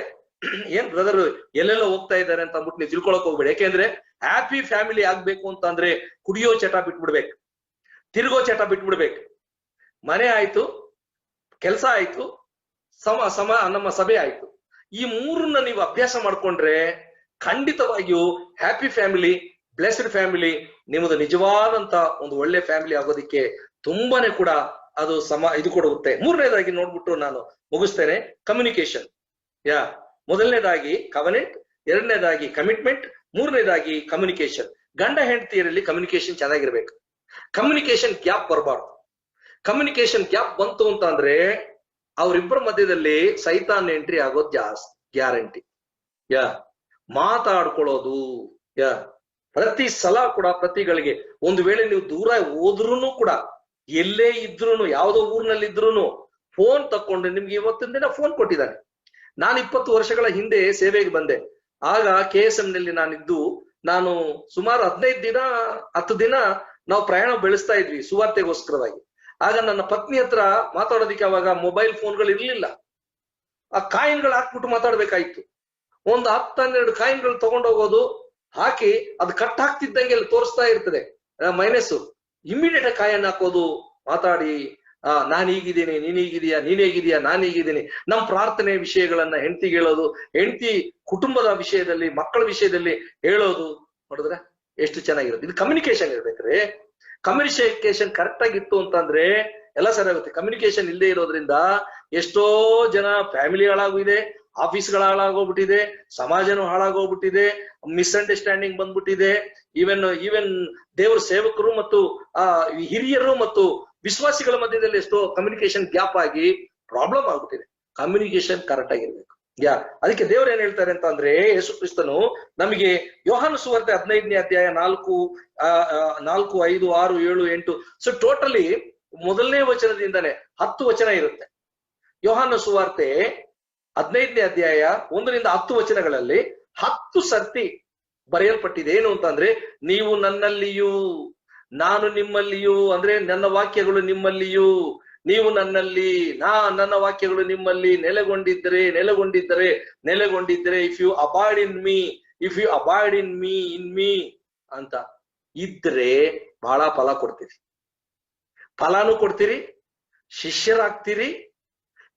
ಏನ್ ಬ್ರದರ್ ಎಲ್ಲೆಲ್ಲ ಹೋಗ್ತಾ ಇದ್ದಾರೆ ಅಂತ ಅಂದ್ಬಿಟ್ಟು ನೀವು ತಿಳ್ಕೊಳಕ್ ಹೋಗ್ಬೇಡಿ. ಯಾಕೆಂದ್ರೆ ಹ್ಯಾಪಿ ಫ್ಯಾಮಿಲಿ ಆಗ್ಬೇಕು ಅಂತ ಅಂದ್ರೆ ಕುಡಿಯೋ ಚಟ ಬಿಟ್ಬಿಡ್ಬೇಕು, ತಿರುಗೋ ಚಟ ಬಿಟ್ಬಿಡ್ಬೇಕು. ಮನೆ ಆಯ್ತು, ಕೆಲಸ ಆಯ್ತು, ನಮ್ಮ ಸಭೆ ಆಯ್ತು. ಈ 3ನ್ನ ನೀವು ಅಭ್ಯಾಸ ಮಾಡ್ಕೊಂಡ್ರೆ ಖಂಡಿತವಾಗಿಯೂ ಹ್ಯಾಪಿ ಫ್ಯಾಮಿಲಿ, ಬ್ಲೆಸ್ಡ್ ಫ್ಯಾಮಿಲಿ, ನಿಮ್ಮದು ನಿಜವಾದಂತ ಒಂದು ಒಳ್ಳೆ ಫ್ಯಾಮಿಲಿ ಆಗೋದಿಕ್ಕೆ ತುಂಬಾನೇ ಕೂಡ ಅದು ಇದು ಕೊಡುತ್ತೆ. 3ನೇದಾಗಿ ನೋಡ್ಬಿಟ್ಟು ನಾನು ಮುಗಿಸ್ತೇನೆ. ಕಮ್ಯುನಿಕೇಶನ್. ಮೊದಲನೇದಾಗಿ ಕವನೆಂಟ್, 2ನೇದಾಗಿ ಕಮಿಟ್ಮೆಂಟ್, 3ನೇದಾಗಿ ಕಮ್ಯುನಿಕೇಶನ್. ಗಂಡ ಹೆಂಡತಿಯರಲ್ಲಿ ಕಮ್ಯುನಿಕೇಶನ್ ಚೆನ್ನಾಗಿರ್ಬೇಕು. ಕಮ್ಯುನಿಕೇಶನ್ ಗ್ಯಾಪ್ ಬರಬಾರ್ದು. ಕಮ್ಯುನಿಕೇಶನ್ ಗ್ಯಾಪ್ ಬಂತು ಅಂತ ಅಂದ್ರೆ ಅವರಿಬ್ಬರ ಮಧ್ಯದಲ್ಲಿ ಸೈತಾನ್ ಎಂಟ್ರಿ ಆಗೋದು ಗ್ಯಾರಂಟಿ. ಮಾತಾಡ್ಕೊಳ್ಳೋದು ಪ್ರತಿ ಸಲ ಕೂಡ ಪ್ರತಿಗಳಿಗೆ. ಒಂದು ವೇಳೆ ನೀವು ದೂರ ಹೋದ್ರೂ ಕೂಡ, ಎಲ್ಲೇ ಇದ್ರು, ಯಾವ್ದೋ ಊರಿನಲ್ಲಿ ಇದ್ರು ಫೋನ್ ತಕೊಂಡು, ನಿಮ್ಗೆ ಇವತ್ತಿನ ದಿನ ಫೋನ್ ಕೊಟ್ಟಿದ್ದಾನೆ. ನಾನು 20 ವರ್ಷಗಳ ಹಿಂದೆ ಸೇವೆಗೆ ಬಂದೆ. ಆಗ KSM ನಲ್ಲಿ ನಾನು ಸುಮಾರು 10 ದಿನ ನಾವು ಪ್ರಯಾಣ ಬೆಳೆಸ್ತಾ ಇದ್ವಿ ಸುವಾರ್ತೆಗೋಸ್ಕರವಾಗಿ. ಆಗ ನನ್ನ ಪತ್ನಿ ಹತ್ರ ಮಾತಾಡೋದಿಕ್ಕೆ ಅವಾಗ ಮೊಬೈಲ್ ಫೋನ್ಗಳು ಇರ್ಲಿಲ್ಲ. ಆ ಕಾಯಿನ್ಗಳು ಹಾಕ್ಬಿಟ್ಟು ಮಾತಾಡ್ಬೇಕಾಯ್ತು. ಒಂದು 10-12 ಕಾಯಿನ್ಗಳು ತಗೊಂಡೋಗೋದು, ಹಾಕಿ ಅದು ಕಟ್ ಹಾಕ್ತಿದ್ದಂಗೆ ಅಲ್ಲಿ ತೋರಿಸ್ತಾ ಇರ್ತದೆ ಮೈನಸ್, ಇಮಿಡಿಯೇಟ್ ಕಾಯನ್ ಹಾಕೋದು, ಮಾತಾಡಿ ನಾನ್ ಹೀಗಿದ್ದೀನಿ, ನೀನ್ ಹೀಗಿದೀಯಾ, ನೀನ್ ಹೇಗಿದೀಯಾ, ನಾನ್ ಹೀಗಿದ್ದೀನಿ. ನಮ್ ಪ್ರಾರ್ಥನೆ ವಿಷಯಗಳನ್ನ ಹೆಂಡತಿಗೆ ಹೇಳೋದು, ಹೆಂಡತಿ ಕುಟುಂಬದ ವಿಷಯದಲ್ಲಿ, ಮಕ್ಕಳ ವಿಷಯದಲ್ಲಿ ಹೇಳೋದು. ನೋಡಿದ್ರೆ ಎಷ್ಟು ಚೆನ್ನಾಗಿರುತ್ತೆ. ಇದು ಕಮ್ಯುನಿಕೇಶನ್ ಇರ್ಬೇಕ್ರಿ. ಕಮ್ಯುನಿಕೇಶನ್ ಕರೆಕ್ಟ್ ಆಗಿತ್ತು ಅಂತಂದ್ರೆ ಎಲ್ಲ ಸರಿ ಆಗುತ್ತೆ. ಕಮ್ಯುನಿಕೇಶನ್ ಇಲ್ಲದೆ ಇರೋದ್ರಿಂದ ಎಷ್ಟೋ ಜನ ಫ್ಯಾಮಿಲಿ ಹಾಳಾಗಿದೆ, ಆಫೀಸ್ಗಳ ಹಾಳಾಗೋಗ್ಬಿಟ್ಟಿದೆ, ಸಮಾಜನೂ ಹಾಳಾಗೋಗ್ಬಿಟ್ಟಿದೆ, ಮಿಸ್ಅಂಡರ್ಸ್ಟ್ಯಾಂಡಿಂಗ್ ಬಂದ್ಬಿಟ್ಟಿದೆ. ಈವನ್ ದೇವರ ಸೇವಕರು ಮತ್ತು ಹಿರಿಯರು ಮತ್ತು ವಿಶ್ವಾಸಿಗಳ ಮಧ್ಯದಲ್ಲಿ ಎಷ್ಟೋ ಕಮ್ಯುನಿಕೇಶನ್ ಗ್ಯಾಪ್ ಆಗಿ ಪ್ರಾಬ್ಲಮ್ ಆಗ್ಬಿಟ್ಟಿದೆ. ಕಮ್ಯುನಿಕೇಶನ್ ಕರೆಕ್ಟ್ ಆಗಿರ್ಬೇಕು. ಅದಕ್ಕೆ ದೇವ್ರು ಏನ್ ಹೇಳ್ತಾರೆ ಅಂತ ಅಂದ್ರೆ, ಯೇಸು ಕ್ರಿಸ್ತನು ನಮಗೆ ಯೋಹಾನ ಸುವಾರ್ತೆ 15ನೇ ಅಧ್ಯಾಯ 4, 5, 6, 7, 8, ಸೊ ಟೋಟಲಿ ಮೊದಲನೇ ವಚನದಿಂದನೇ 10 ವಚನ ಇರುತ್ತೆ. ಯೋಹಾನ ಸುವಾರ್ತೆ 15ನೇ ಅಧ್ಯಾಯ 1ರಿಂದ 10 ವಚನಗಳಲ್ಲಿ 10 ಸರ್ತಿ ಬರೆಯಲ್ಪಟ್ಟಿದೆ. ಏನು ಅಂತಂದ್ರೆ, ನೀವು ನನ್ನಲ್ಲಿಯೂ ನಾನು ನಿಮ್ಮಲ್ಲಿಯೂ, ಅಂದ್ರೆ ನನ್ನ ವಾಕ್ಯಗಳು ನಿಮ್ಮಲ್ಲಿಯೂ, ನೀವು ನನ್ನಲ್ಲಿ, ನನ್ನ ವಾಕ್ಯಗಳು ನಿಮ್ಮಲ್ಲಿ ನೆಲೆಗೊಂಡಿದ್ದರೆ if you abide in me in me ಅಂತ ಇದ್ರೆ ಬಹಳ ಫಲ ಕೊಡ್ತೀರಿ, ಫಲಾನು ಕೊಡ್ತೀರಿ, ಶಿಷ್ಯರಾಗ್ತೀರಿ,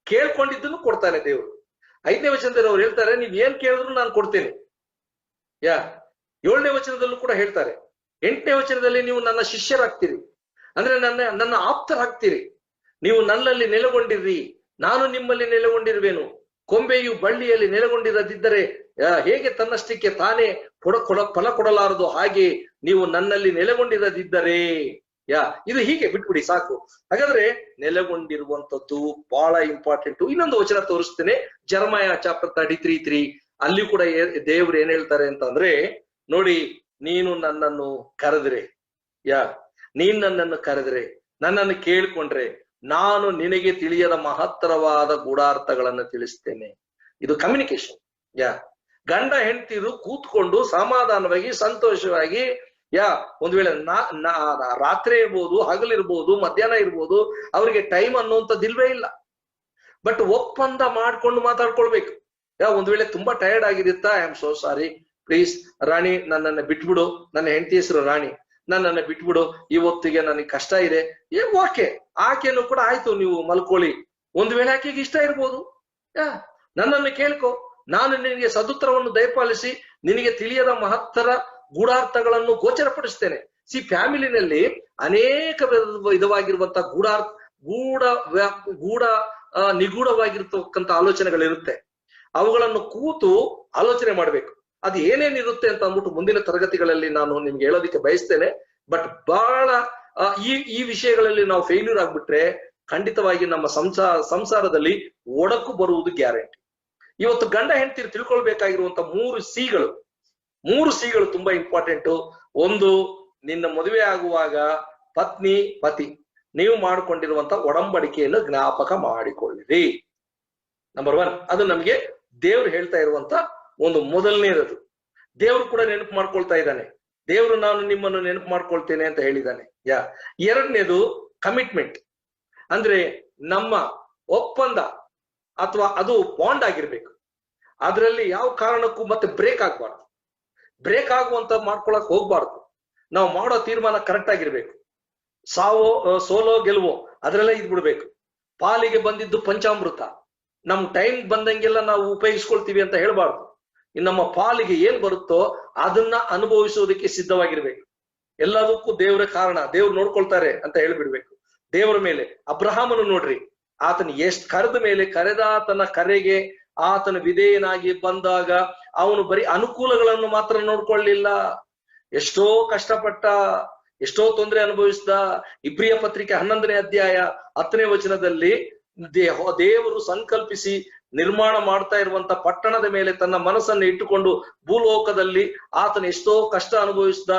ಕೇಳ್ಕೊಂಡಿದ್ದನ್ನು ಕೊಡ್ತಾನೆ ದೇವರು. 5ನೇ ವಚನದಲ್ಲಿ ಅವ್ರು ಹೇಳ್ತಾರೆ, ನೀವ್ ಏನ್ ಕೇಳಿದ್ರು ನಾನು ಕೊಡ್ತೇನೆ. 7ನೇ ವಚನದಲ್ಲೂ ಕೂಡ ಹೇಳ್ತಾರೆ. 8ನೇ ವಚನದಲ್ಲಿ ನೀವು ನನ್ನ ಶಿಷ್ಯರಾಗ್ತೀರಿ, ಅಂದ್ರೆ ನನ್ನ ಆಪ್ತರಾಗ್ತೀರಿ. ನೀವು ನನ್ನಲ್ಲಿ ನೆಲೆಗೊಂಡಿರ್ರಿ, ನಾನು ನಿಮ್ಮಲ್ಲಿ ನೆಲೆಗೊಂಡಿರುವೆನು. ಕೊಂಬೆಯು ಬಳ್ಳಿಯಲ್ಲಿ ನೆಲೆಗೊಂಡಿರದಿದ್ದರೆ ಹೇಗೆ ತನ್ನಷ್ಟಕ್ಕೆ ತಾನೇ ಫಲ ಕೊಡಲಾರದು, ಹಾಗೆ ನೀವು ನನ್ನಲ್ಲಿ ನೆಲೆಗೊಂಡಿರದಿದ್ದರೆ ಇದು ಹೀಗೆ ಬಿಟ್ಬಿಡಿ ಸಾಕು. ಹಾಗಾದ್ರೆ ನೆಲೆಗೊಂಡಿರುವಂತದ್ದು ಬಹಳ ಇಂಪಾರ್ಟೆಂಟ್. ಇನ್ನೊಂದು ವಚನ ತೋರಿಸ್ತೇನೆ, ಜೆರೆಮಯ ಚಾಪ್ಟರ್ 33:3. ಅಲ್ಲಿ ಕೂಡ ದೇವ್ರು ಏನ್ ಹೇಳ್ತಾರೆ ಅಂತಂದ್ರೆ, ನೋಡಿ, ನೀನು ನನ್ನನ್ನು ಕರೆದ್ರೆ, ನೀನ್ ನನ್ನನ್ನು ಕರೆದ್ರೆ, ನನ್ನನ್ನು ಕೇಳ್ಕೊಂಡ್ರೆ, ನಾನು ನಿನಗೆ ತಿಳಿಯದ ಮಹತ್ತರವಾದ ಗೂಢಾರ್ಥಗಳನ್ನು ತಿಳಿಸ್ತೇನೆ. ಇದು ಕಮ್ಯುನಿಕೇಶನ್. ಗಂಡ ಹೆಂಡತಿರು ಕೂತ್ಕೊಂಡು ಸಮಾಧಾನವಾಗಿ ಸಂತೋಷವಾಗಿ, ಒಂದ್ ವೇಳೆ ರಾತ್ರಿ ಇರ್ಬೋದು, ಹಗಲಿರ್ಬೋದು, ಮಧ್ಯಾಹ್ನ ಇರ್ಬೋದು, ಅವ್ರಿಗೆ ಟೈಮ್ ಅನ್ನುವಂಥದ್ದಿಲ್ವೇ ಇಲ್ಲ. ಬಟ್ ಒಪ್ಪಂದ ಮಾಡ್ಕೊಂಡು ಮಾತಾಡ್ಕೊಳ್ಬೇಕು. ಒಂದ್ ವೇಳೆ ತುಂಬಾ ಟಯರ್ಡ್ ಆಗಿರುತ್ತಾ, I am so sorry, please Rani ನನ್ನನ್ನು ಬಿಟ್ಬಿಡು, ನನ್ನ ಹೆಂಡತಿ ಹೆಸರು ರಾಣಿ, ನನ್ನನ್ನು ಬಿಟ್ಬಿಡು, ಇವತ್ತಿಗೆ ನನಗೆ ಕಷ್ಟ ಇದೆ. ಓಕೆ, ಆಕೆನು ಕೂಡ ಆಯ್ತು, ನೀವು ಮಲ್ಕೊಳ್ಳಿ. ಒಂದ್ ವೇಳೆ ಆಕೆಗೆ ಇಷ್ಟ ಇರ್ಬೋದು, ನನ್ನನ್ನು ಕೇಳ್ಕೊ, ನಾನು ನಿನಗೆ ಸದುತ್ತರವನ್ನು ದಯಪಾಲಿಸಿ ನಿನಗೆ ತಿಳಿಯದ ಮಹತ್ತರ ಗೂಢಾರ್ಥಗಳನ್ನು ಗೋಚರಪಡಿಸ್ತೇನೆ. ಫ್ಯಾಮಿಲಿನಲ್ಲಿ ಅನೇಕ ವಿಧವಾಗಿರುವಂತಹ ನಿಗೂಢವಾಗಿರ್ತಕ್ಕಂಥ ಆಲೋಚನೆಗಳಿರುತ್ತೆ. ಅವುಗಳನ್ನು ಕೂತು ಆಲೋಚನೆ ಮಾಡ್ಬೇಕು. ಅದು ಏನೇನಿರುತ್ತೆ ಅಂತ ಅಂದ್ಬಿಟ್ಟು ಮುಂದಿನ ತರಗತಿಗಳಲ್ಲಿ ನಾನು ನಿಮ್ಗೆ ಹೇಳೋದಿಕ್ಕೆ ಬಯಸ್ತೇನೆ. ಬಟ್ ಬಹಳ ಈ ವಿಷಯಗಳಲ್ಲಿ ನಾವು ಫೇಲ್ಯೂರ್ ಆಗ್ಬಿಟ್ರೆ ಖಂಡಿತವಾಗಿ ನಮ್ಮ ಸಂಸಾರದಲ್ಲಿ ಒಡಕು ಬರುವುದು ಗ್ಯಾರಂಟಿ. ಇವತ್ತು ಗಂಡ ಹೆಂಡತಿ ತಿಳ್ಕೊಳ್ಬೇಕಾಗಿರುವಂತ 3 ಸಿಗಳು ತುಂಬಾ ಇಂಪಾರ್ಟೆಂಟ್. ಒಂದು, ನಿನ್ನ ಮದುವೆ ಆಗುವಾಗ ಪತಿ ನೀವು ಮಾಡಿಕೊಂಡಿರುವಂತ ಒಡಂಬಡಿಕೆಯನ್ನು ಜ್ಞಾಪಕ ಮಾಡಿಕೊಳ್ಳಿರಿ. ನಂಬರ್ 1, ಅದು ನಮ್ಗೆ ದೇವ್ರು ಹೇಳ್ತಾ ಇರುವಂತ ಒಂದು ಮೊದಲನೇದು. ದೇವ್ರು ಕೂಡ ನೆನಪು ಮಾಡ್ಕೊಳ್ತಾ ಇದ್ದಾನೆ. ದೇವ್ರು ನಾನು ನಿಮ್ಮನ್ನು ನೆನಪು ಮಾಡ್ಕೊಳ್ತೇನೆ ಅಂತ ಹೇಳಿದ್ದಾನೆ. 2ನೇದು ಕಮಿಟ್ಮೆಂಟ್, ಅಂದ್ರೆ ನಮ್ಮ ಒಪ್ಪಂದ ಅಥವಾ ಅದು ಬಾಂಡ್ ಆಗಿರ್ಬೇಕು. ಅದರಲ್ಲಿ ಯಾವ ಕಾರಣಕ್ಕೂ ಮತ್ತೆ ಬ್ರೇಕ್ ಆಗ್ಬಾರ್ದು. ಬ್ರೇಕ್ ಆಗುವಂತ ಮಾಡ್ಕೊಳಕ್ ಹೋಗ್ಬಾರ್ದು. ನಾವು ಮಾಡೋ ತೀರ್ಮಾನ ಕರೆಕ್ಟ್ ಆಗಿರ್ಬೇಕು. ಸೋಲೋ ಗೆಲುವೋ ಅದ್ರಲ್ಲೇ ಇದ್ಬಿಡ್ಬೇಕು. ಪಾಲಿಗೆ ಬಂದಿದ್ದು ಪಂಚಾಮೃತ, ನಮ್ ಟೈಮ್ ಬಂದಂಗೆಲ್ಲ ನಾವು ಉಪಯೋಗಿಸ್ಕೊಳ್ತೀವಿ ಅಂತ ಹೇಳ್ಬಾರ್ದು. ನಮ್ಮ ಪಾಲಿಗೆ ಏನ್ ಬರುತ್ತೋ ಅದನ್ನ ಅನುಭವಿಸೋದಕ್ಕೆ ಸಿದ್ಧವಾಗಿರ್ಬೇಕು. ಎಲ್ಲದಕ್ಕೂ ದೇವರ ಕಾರಣ, ದೇವ್ರು ನೋಡ್ಕೊಳ್ತಾರೆ ಅಂತ ಹೇಳ್ಬಿಡ್ಬೇಕು. ದೇವರ ಮೇಲೆ ಅಬ್ರಹಾಮನು ನೋಡ್ರಿ, ಆತನ ಕರೆದ ಮೇಲೆ ಕರೆದಾತನ ಕರೆಗೆ ಆತನ ವಿಧೇಯನಾಗಿ ಬಂದಾಗ ಅವನು ಬರೀ ಅನುಕೂಲಗಳನ್ನು ಮಾತ್ರ ನೋಡ್ಕೊಳ್ಳಿಲ್ಲ, ಎಷ್ಟೋ ಕಷ್ಟಪಟ್ಟ, ಎಷ್ಟೋ ತೊಂದರೆ ಅನುಭವಿಸಿದ. ಇಬ್ರಿಯ ಪತ್ರಿಕೆ 11ನೇ ಅಧ್ಯಾಯ 10ನೇ ವಚನದಲ್ಲಿ ದೇವರು ಸಂಕಲ್ಪಿಸಿ ನಿರ್ಮಾಣ ಮಾಡ್ತಾ ಇರುವಂತ ಪಟ್ಟಣದ ಮೇಲೆ ತನ್ನ ಮನಸ್ಸನ್ನು ಇಟ್ಟುಕೊಂಡು ಭೂಲೋಕದಲ್ಲಿ ಆತನ ಎಷ್ಟೋ ಕಷ್ಟ ಅನುಭವಿಸಿದ,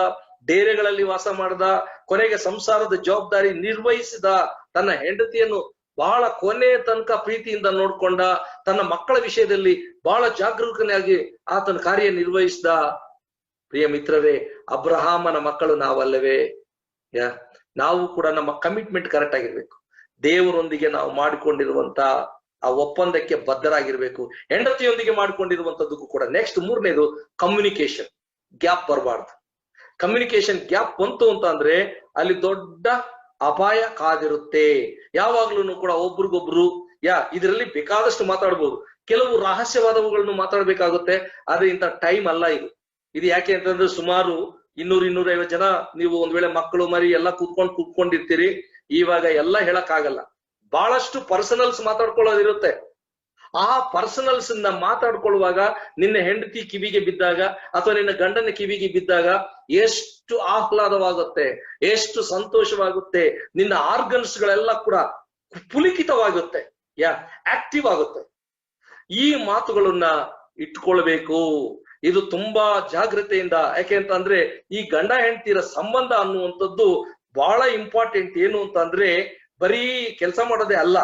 ಡೇರೆಗಳಲ್ಲಿ ವಾಸ ಮಾಡಿದ, ಕೊನೆಗೆ ಸಂಸಾರದ ಜವಾಬ್ದಾರಿ ನಿರ್ವಹಿಸಿದ, ತನ್ನ ಹೆಂಡತಿಯನ್ನು ಬಹಳ ಕೊನೆಯ ತನಕ ಪ್ರೀತಿಯಿಂದ ನೋಡ್ಕೊಂಡ, ತನ್ನ ಮಕ್ಕಳ ವಿಷಯದಲ್ಲಿ ಬಹಳ ಜಾಗರೂಕನಾಗಿ ಆತನ ಕಾರ್ಯ ನಿರ್ವಹಿಸಿದ. ಪ್ರಿಯ ಮಿತ್ರರೇ, ಅಬ್ರಹಾಮನ ಮಕ್ಕಳು ನಾವಲ್ಲವೇ? ನಾವು ಕೂಡ ನಮ್ಮ ಕಮಿಟ್ಮೆಂಟ್ ಕರೆಕ್ಟ್ ಆಗಿರ್ಬೇಕು. ದೇವರೊಂದಿಗೆ ನಾವು ಮಾಡಿಕೊಂಡಿರುವಂತ ಆ ಒಪ್ಪಂದಕ್ಕೆ ಬದ್ಧರಾಗಿರ್ಬೇಕು. ಹೆಂಡತಿಯೊಂದಿಗೆ ಮಾಡಿಕೊಂಡಿರುವಂತದ್ದಕ್ಕೂ ಕೂಡ. ನೆಕ್ಸ್ಟ್ ಮೂರನೇದು ಕಮ್ಯುನಿಕೇಶನ್ ಗ್ಯಾಪ್ ಬರಬಾರ್ದು. ಕಮ್ಯುನಿಕೇಶನ್ ಗ್ಯಾಪ್ ಬಂತು ಅಂತ ಅಂದ್ರೆ ಅಲ್ಲಿ ದೊಡ್ಡ ಅಪಾಯ ಕಾದಿರುತ್ತೆ. ಯಾವಾಗ್ಲೂ ಕೂಡ ಒಬ್ರಿಗೊಬ್ರು ಇದರಲ್ಲಿ ಬೇಕಾದಷ್ಟು ಮಾತಾಡ್ಬೋದು, ಕೆಲವು ರಹಸ್ಯವಾದವುಗಳನ್ನು ಮಾತಾಡ್ಬೇಕಾಗುತ್ತೆ. ಆದ್ರೆ ಇಂಥ ಟೈಮ್ ಅಲ್ಲ ಇದು ಯಾಕೆ ಅಂತಂದ್ರೆ ಸುಮಾರು 200-250 ಜನ ನೀವು ಒಂದ್ ವೇಳೆ ಮಕ್ಕಳು ಮರಿ ಎಲ್ಲ ಕೂತ್ಕೊಂಡಿರ್ತೀರಿ. ಇವಾಗ ಎಲ್ಲ ಹೇಳಕ್ ಆಗಲ್ಲ, ಬಹಳಷ್ಟು ಪರ್ಸನಲ್ಸ್ ಮಾತಾಡ್ಕೊಳ್ಳೋದಿರುತ್ತೆ. ಆ ಪರ್ಸನಲ್ಸ್ ಮಾತಾಡ್ಕೊಳ್ಳುವಾಗ ನಿನ್ನ ಹೆಂಡತಿ ಕಿವಿಗೆ ಬಿದ್ದಾಗ ಅಥವಾ ನಿನ್ನ ಗಂಡನ ಕಿವಿಗೆ ಬಿದ್ದಾಗ ಎಷ್ಟು ಆಹ್ಲಾದವಾಗುತ್ತೆ, ಎಷ್ಟು ಸಂತೋಷವಾಗುತ್ತೆ. ನಿನ್ನ ಆರ್ಗನ್ಸ್ ಗಳೆಲ್ಲ ಕೂಡ ಪುಲಿಕಿತವಾಗುತ್ತೆ, ಆಕ್ಟಿವ್ ಆಗುತ್ತೆ. ಈ ಮಾತುಗಳನ್ನ ಇಟ್ಕೊಳ್ಬೇಕು. ಇದು ತುಂಬಾ ಜಾಗ್ರತೆಯಿಂದ. ಯಾಕೆ ಅಂತ ಅಂದ್ರೆ ಈ ಗಂಡ ಹೆಂಡತಿರ ಸಂಬಂಧ ಅನ್ನುವಂಥದ್ದು ಬಹಳ ಇಂಪಾರ್ಟೆಂಟ್. ಏನು ಅಂತ ಅಂದ್ರೆ ಬರೀ ಕೆಲಸ ಮಾಡೋದೇ ಅಲ್ಲ,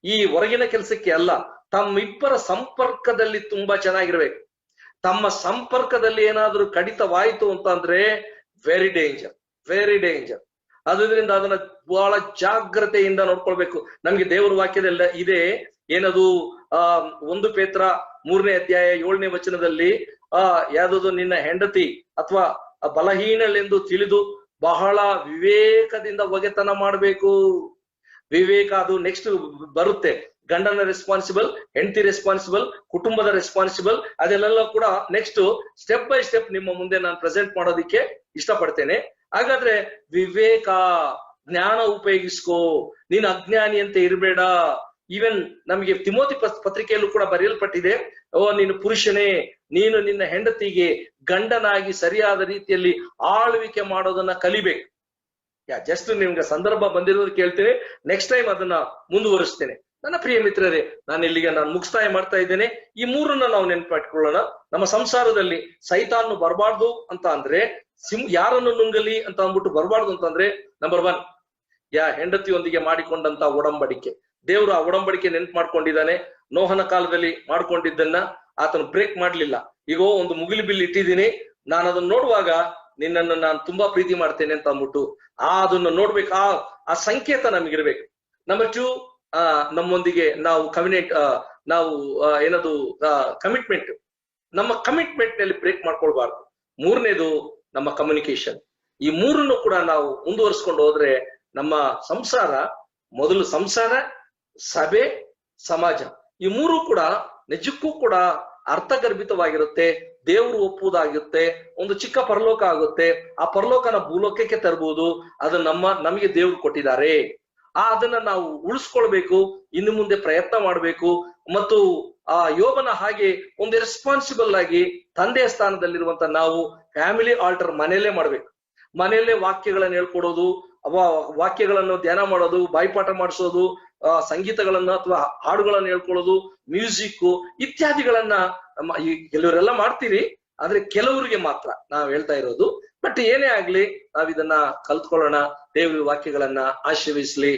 ಈ ಹೊರಗಿನ ಕೆಲಸಕ್ಕೆ ಅಲ್ಲ, ತಮ್ಮಿಬ್ಬರ ಸಂಪರ್ಕದಲ್ಲಿ ತುಂಬಾ ಚೆನ್ನಾಗಿರ್ಬೇಕು. ತಮ್ಮ ಸಂಪರ್ಕದಲ್ಲಿ ಏನಾದ್ರೂ ಕಡಿತವಾಯಿತು ಅಂತ ಅಂದ್ರೆ ವೆರಿ ಡೇಂಜರ್. ಅದರಿಂದ ಅದನ್ನ ಬಹಳ ಜಾಗ್ರತೆಯಿಂದ ನೋಡ್ಕೊಳ್ಬೇಕು. ನಮ್ಗೆ ದೇವರ ವಾಕ್ಯದಲ್ಲ ಇದೆ, ಏನದು 1 ಪೇತ್ರ 3ನೇ ಅಧ್ಯಾಯ 7ನೇ ವಚನದಲ್ಲಿ ಯಾವ್ದು ನಿನ್ನ ಹೆಂಡತಿ ಅಥವಾ ಬಲಹೀನಳೆಂದು ತಿಳಿದು ಬಹಳ ವಿವೇಕದಿಂದ ಒಗೆತನ ಮಾಡ್ಬೇಕು. ವಿವೇಕ ಅದು ನೆಕ್ಸ್ಟ್ ಬರುತ್ತೆ. ಗಂಡನ ರೆಸ್ಪಾನ್ಸಿಬಲ್, ಹೆಂಡತಿ ರೆಸ್ಪಾನ್ಸಿಬಲ್, ಕುಟುಂಬದ ರೆಸ್ಪಾನ್ಸಿಬಲ್, ಅದೆಲ್ಲ ಕೂಡ ನೆಕ್ಸ್ಟ್ ಸ್ಟೆಪ್ ಬೈ ಸ್ಟೆಪ್ ನಿಮ್ಮ ಮುಂದೆ ನಾನು ಪ್ರೆಸೆಂಟ್ ಮಾಡೋದಿಕ್ಕೆ ಇಷ್ಟಪಡ್ತೇನೆ. ಹಾಗಾದ್ರೆ ವಿವೇಕ, ಜ್ಞಾನ ಉಪಯೋಗಿಸ್ಕೋ. ನೀನು ಅಜ್ಞಾನಿ ಅಂತ ಇರಬೇಡ. ಈವನ್ ನಮಗೆ ತಿಮೋತಿ ಪತ್ರಿಕೆಯಲ್ಲೂ ಕೂಡ ಬರೆಯಲ್ಪಟ್ಟಿದೆ, ನೀನು ಪುರುಷನೇ, ನೀನು ನಿನ್ನ ಹೆಂಡತಿಗೆ ಗಂಡನಾಗಿ ಸರಿಯಾದ ರೀತಿಯಲ್ಲಿ ಆಳ್ವಿಕೆ ಮಾಡೋದನ್ನ ಕಲಿಬೇಕು. ಜಸ್ಟ್ ನಿಮ್ಗೆ ಸಂದರ್ಭ ಬಂದಿರೋದು ಕೇಳ್ತೇನೆ, ನೆಕ್ಸ್ಟ್ ಟೈಮ್ ಅದನ್ನ ಮುಂದುವರಿಸ್ತೇನೆ. ನನ್ನ ಪ್ರಿಯ ಮಿತ್ರರೇ, ಇಲ್ಲಿಗೆ ಮುಕ್ತಾಯ ಮಾಡ್ತಾ ಇದ್ದೇನೆ. ಈ ಮೂರನ್ನ ನಾವು ನೆನಪಿಟ್ಕೊಳ್ಳೋಣ. ನಮ್ಮ ಸಂಸಾರದಲ್ಲಿ ಸೈತಾನು ಬರಬಾರ್ದು ಅಂತ ಅಂದ್ರೆ ಯಾರನ್ನು ನುಂಗಲಿ ಅಂತ ಅಂದ್ಬಿಟ್ಟು ಬರಬಾರ್ದು ಅಂತಂದ್ರೆ ನಂಬರ್ 1 ಹೆಂಡತಿಯೊಂದಿಗೆ ಮಾಡಿಕೊಂಡಂತ ಒಡಂಬಡಿಕೆ. ದೇವರು ಆ ಒಡಂಬಡಿಕೆ ನೆನ್ಪು ಮಾಡ್ಕೊಂಡಿದ್ದಾನೆ. ನೋಹನ ಕಾಲದಲ್ಲಿ ಮಾಡ್ಕೊಂಡಿದ್ದನ್ನ ಆತನು ಬ್ರೇಕ್ ಮಾಡ್ಲಿಲ್ಲ. ಈಗ ಒಂದು ಮುಗಿಲು ಬಿಲ್ ಇಟ್ಟಿದ್ದೀನಿ, ನಾನು ಅದನ್ನ ನೋಡುವಾಗ ನಿನ್ನನ್ನು ನಾನು ತುಂಬಾ ಪ್ರೀತಿ ಮಾಡ್ತೇನೆ ಅಂತ ಅಂದ್ಬಿಟ್ಟು ಅದನ್ನ ನೋಡ್ಬೇಕು. ಆ ಸಂಕೇತ ನಮಗಿರ್ಬೇಕು. ನಂಬರ್ 2, ನಮ್ಮೊಂದಿಗೆ ನಾವು ಕಮಿಟ್ಮೆಂಟ್, ನಮ್ಮ ಕಮಿಟ್ಮೆಂಟ್ ನಲ್ಲಿ ಬ್ರೇಕ್ ಮಾಡ್ಕೊಳ್ಬಾರ್ದು. 3ನೇದು ನಮ್ಮ ಕಮ್ಯುನಿಕೇಶನ್. ಈ ಮೂರನ್ನು ಕೂಡ ನಾವು ಮುಂದುವರಿಸ್ಕೊಂಡು ಹೋದ್ರೆ ನಮ್ಮ ಸಂಸಾರ, ಮೊದಲು ಸಂಸಾರ, ಸಭೆ, ಸಮಾಜ, ಈ ಮೂರು ಕೂಡ ನಿಜಕ್ಕೂ ಕೂಡ ಅರ್ಥಗರ್ಭಿತವಾಗಿರುತ್ತೆ. ದೇವರು ಒಪ್ಪುವುದಾಗುತ್ತೆ. ಒಂದು ಚಿಕ್ಕ ಪರಲೋಕ ಆಗುತ್ತೆ. ಆ ಪರಲೋಕನ ಭೂಲೋಕಕ್ಕೆ ತರಬಹುದು. ಅದು ನಮಗೆ ದೇವರು ಕೊಟ್ಟಿದ್ದಾರೆ. ಅದನ್ನ ನಾವು ಉಳಿಸ್ಕೊಳ್ಬೇಕು. ಇನ್ನು ಮುಂದೆ ಪ್ರಯತ್ನ ಮಾಡಬೇಕು. ಮತ್ತು ಆ ಯೋಬನ ಹಾಗೆ ಒಂದು ರೆಸ್ಪಾನ್ಸಿಬಲ್ ಆಗಿ ತಂದೆಯ ಸ್ಥಾನದಲ್ಲಿರುವಂತ ನಾವು ಫ್ಯಾಮಿಲಿ ಆಲ್ಟರ್ ಮನೆಯಲ್ಲೇ ಮಾಡ್ಬೇಕು. ಮನೆಯಲ್ಲೇ ವಾಕ್ಯಗಳನ್ನು ಹೇಳ್ಕೊಡೋದು, ವಾಕ್ಯಗಳನ್ನು ಧ್ಯಾನ ಮಾಡೋದು, ಬಾಯಿಪಾಠ ಮಾಡಿಸೋದು, ಸಂಗೀತಗಳನ್ನ ಅಥವಾ ಹಾಡುಗಳನ್ನು ಹೇಳ್ಕೊಳ್ಳೋದು, ಮ್ಯೂಸಿಕ್ ಇತ್ಯಾದಿಗಳನ್ನ ಕೆಲವರೆಲ್ಲ ಮಾಡ್ತೀರಿ. ಆದ್ರೆ ಕೆಲವರಿಗೆ ಮಾತ್ರ ನಾವು ಹೇಳ್ತಾ ಇರೋದು. ಬಟ್ ಏನೇ ಆಗ್ಲಿ ನಾವ್ ಇದನ್ನ ಕಲ್ತ್ಕೊಳ್ಳೋಣ. ದೇವರ ವಾಕ್ಯಗಳನ್ನ ಆಶೀರ್ವದಿಸ್ಲಿ.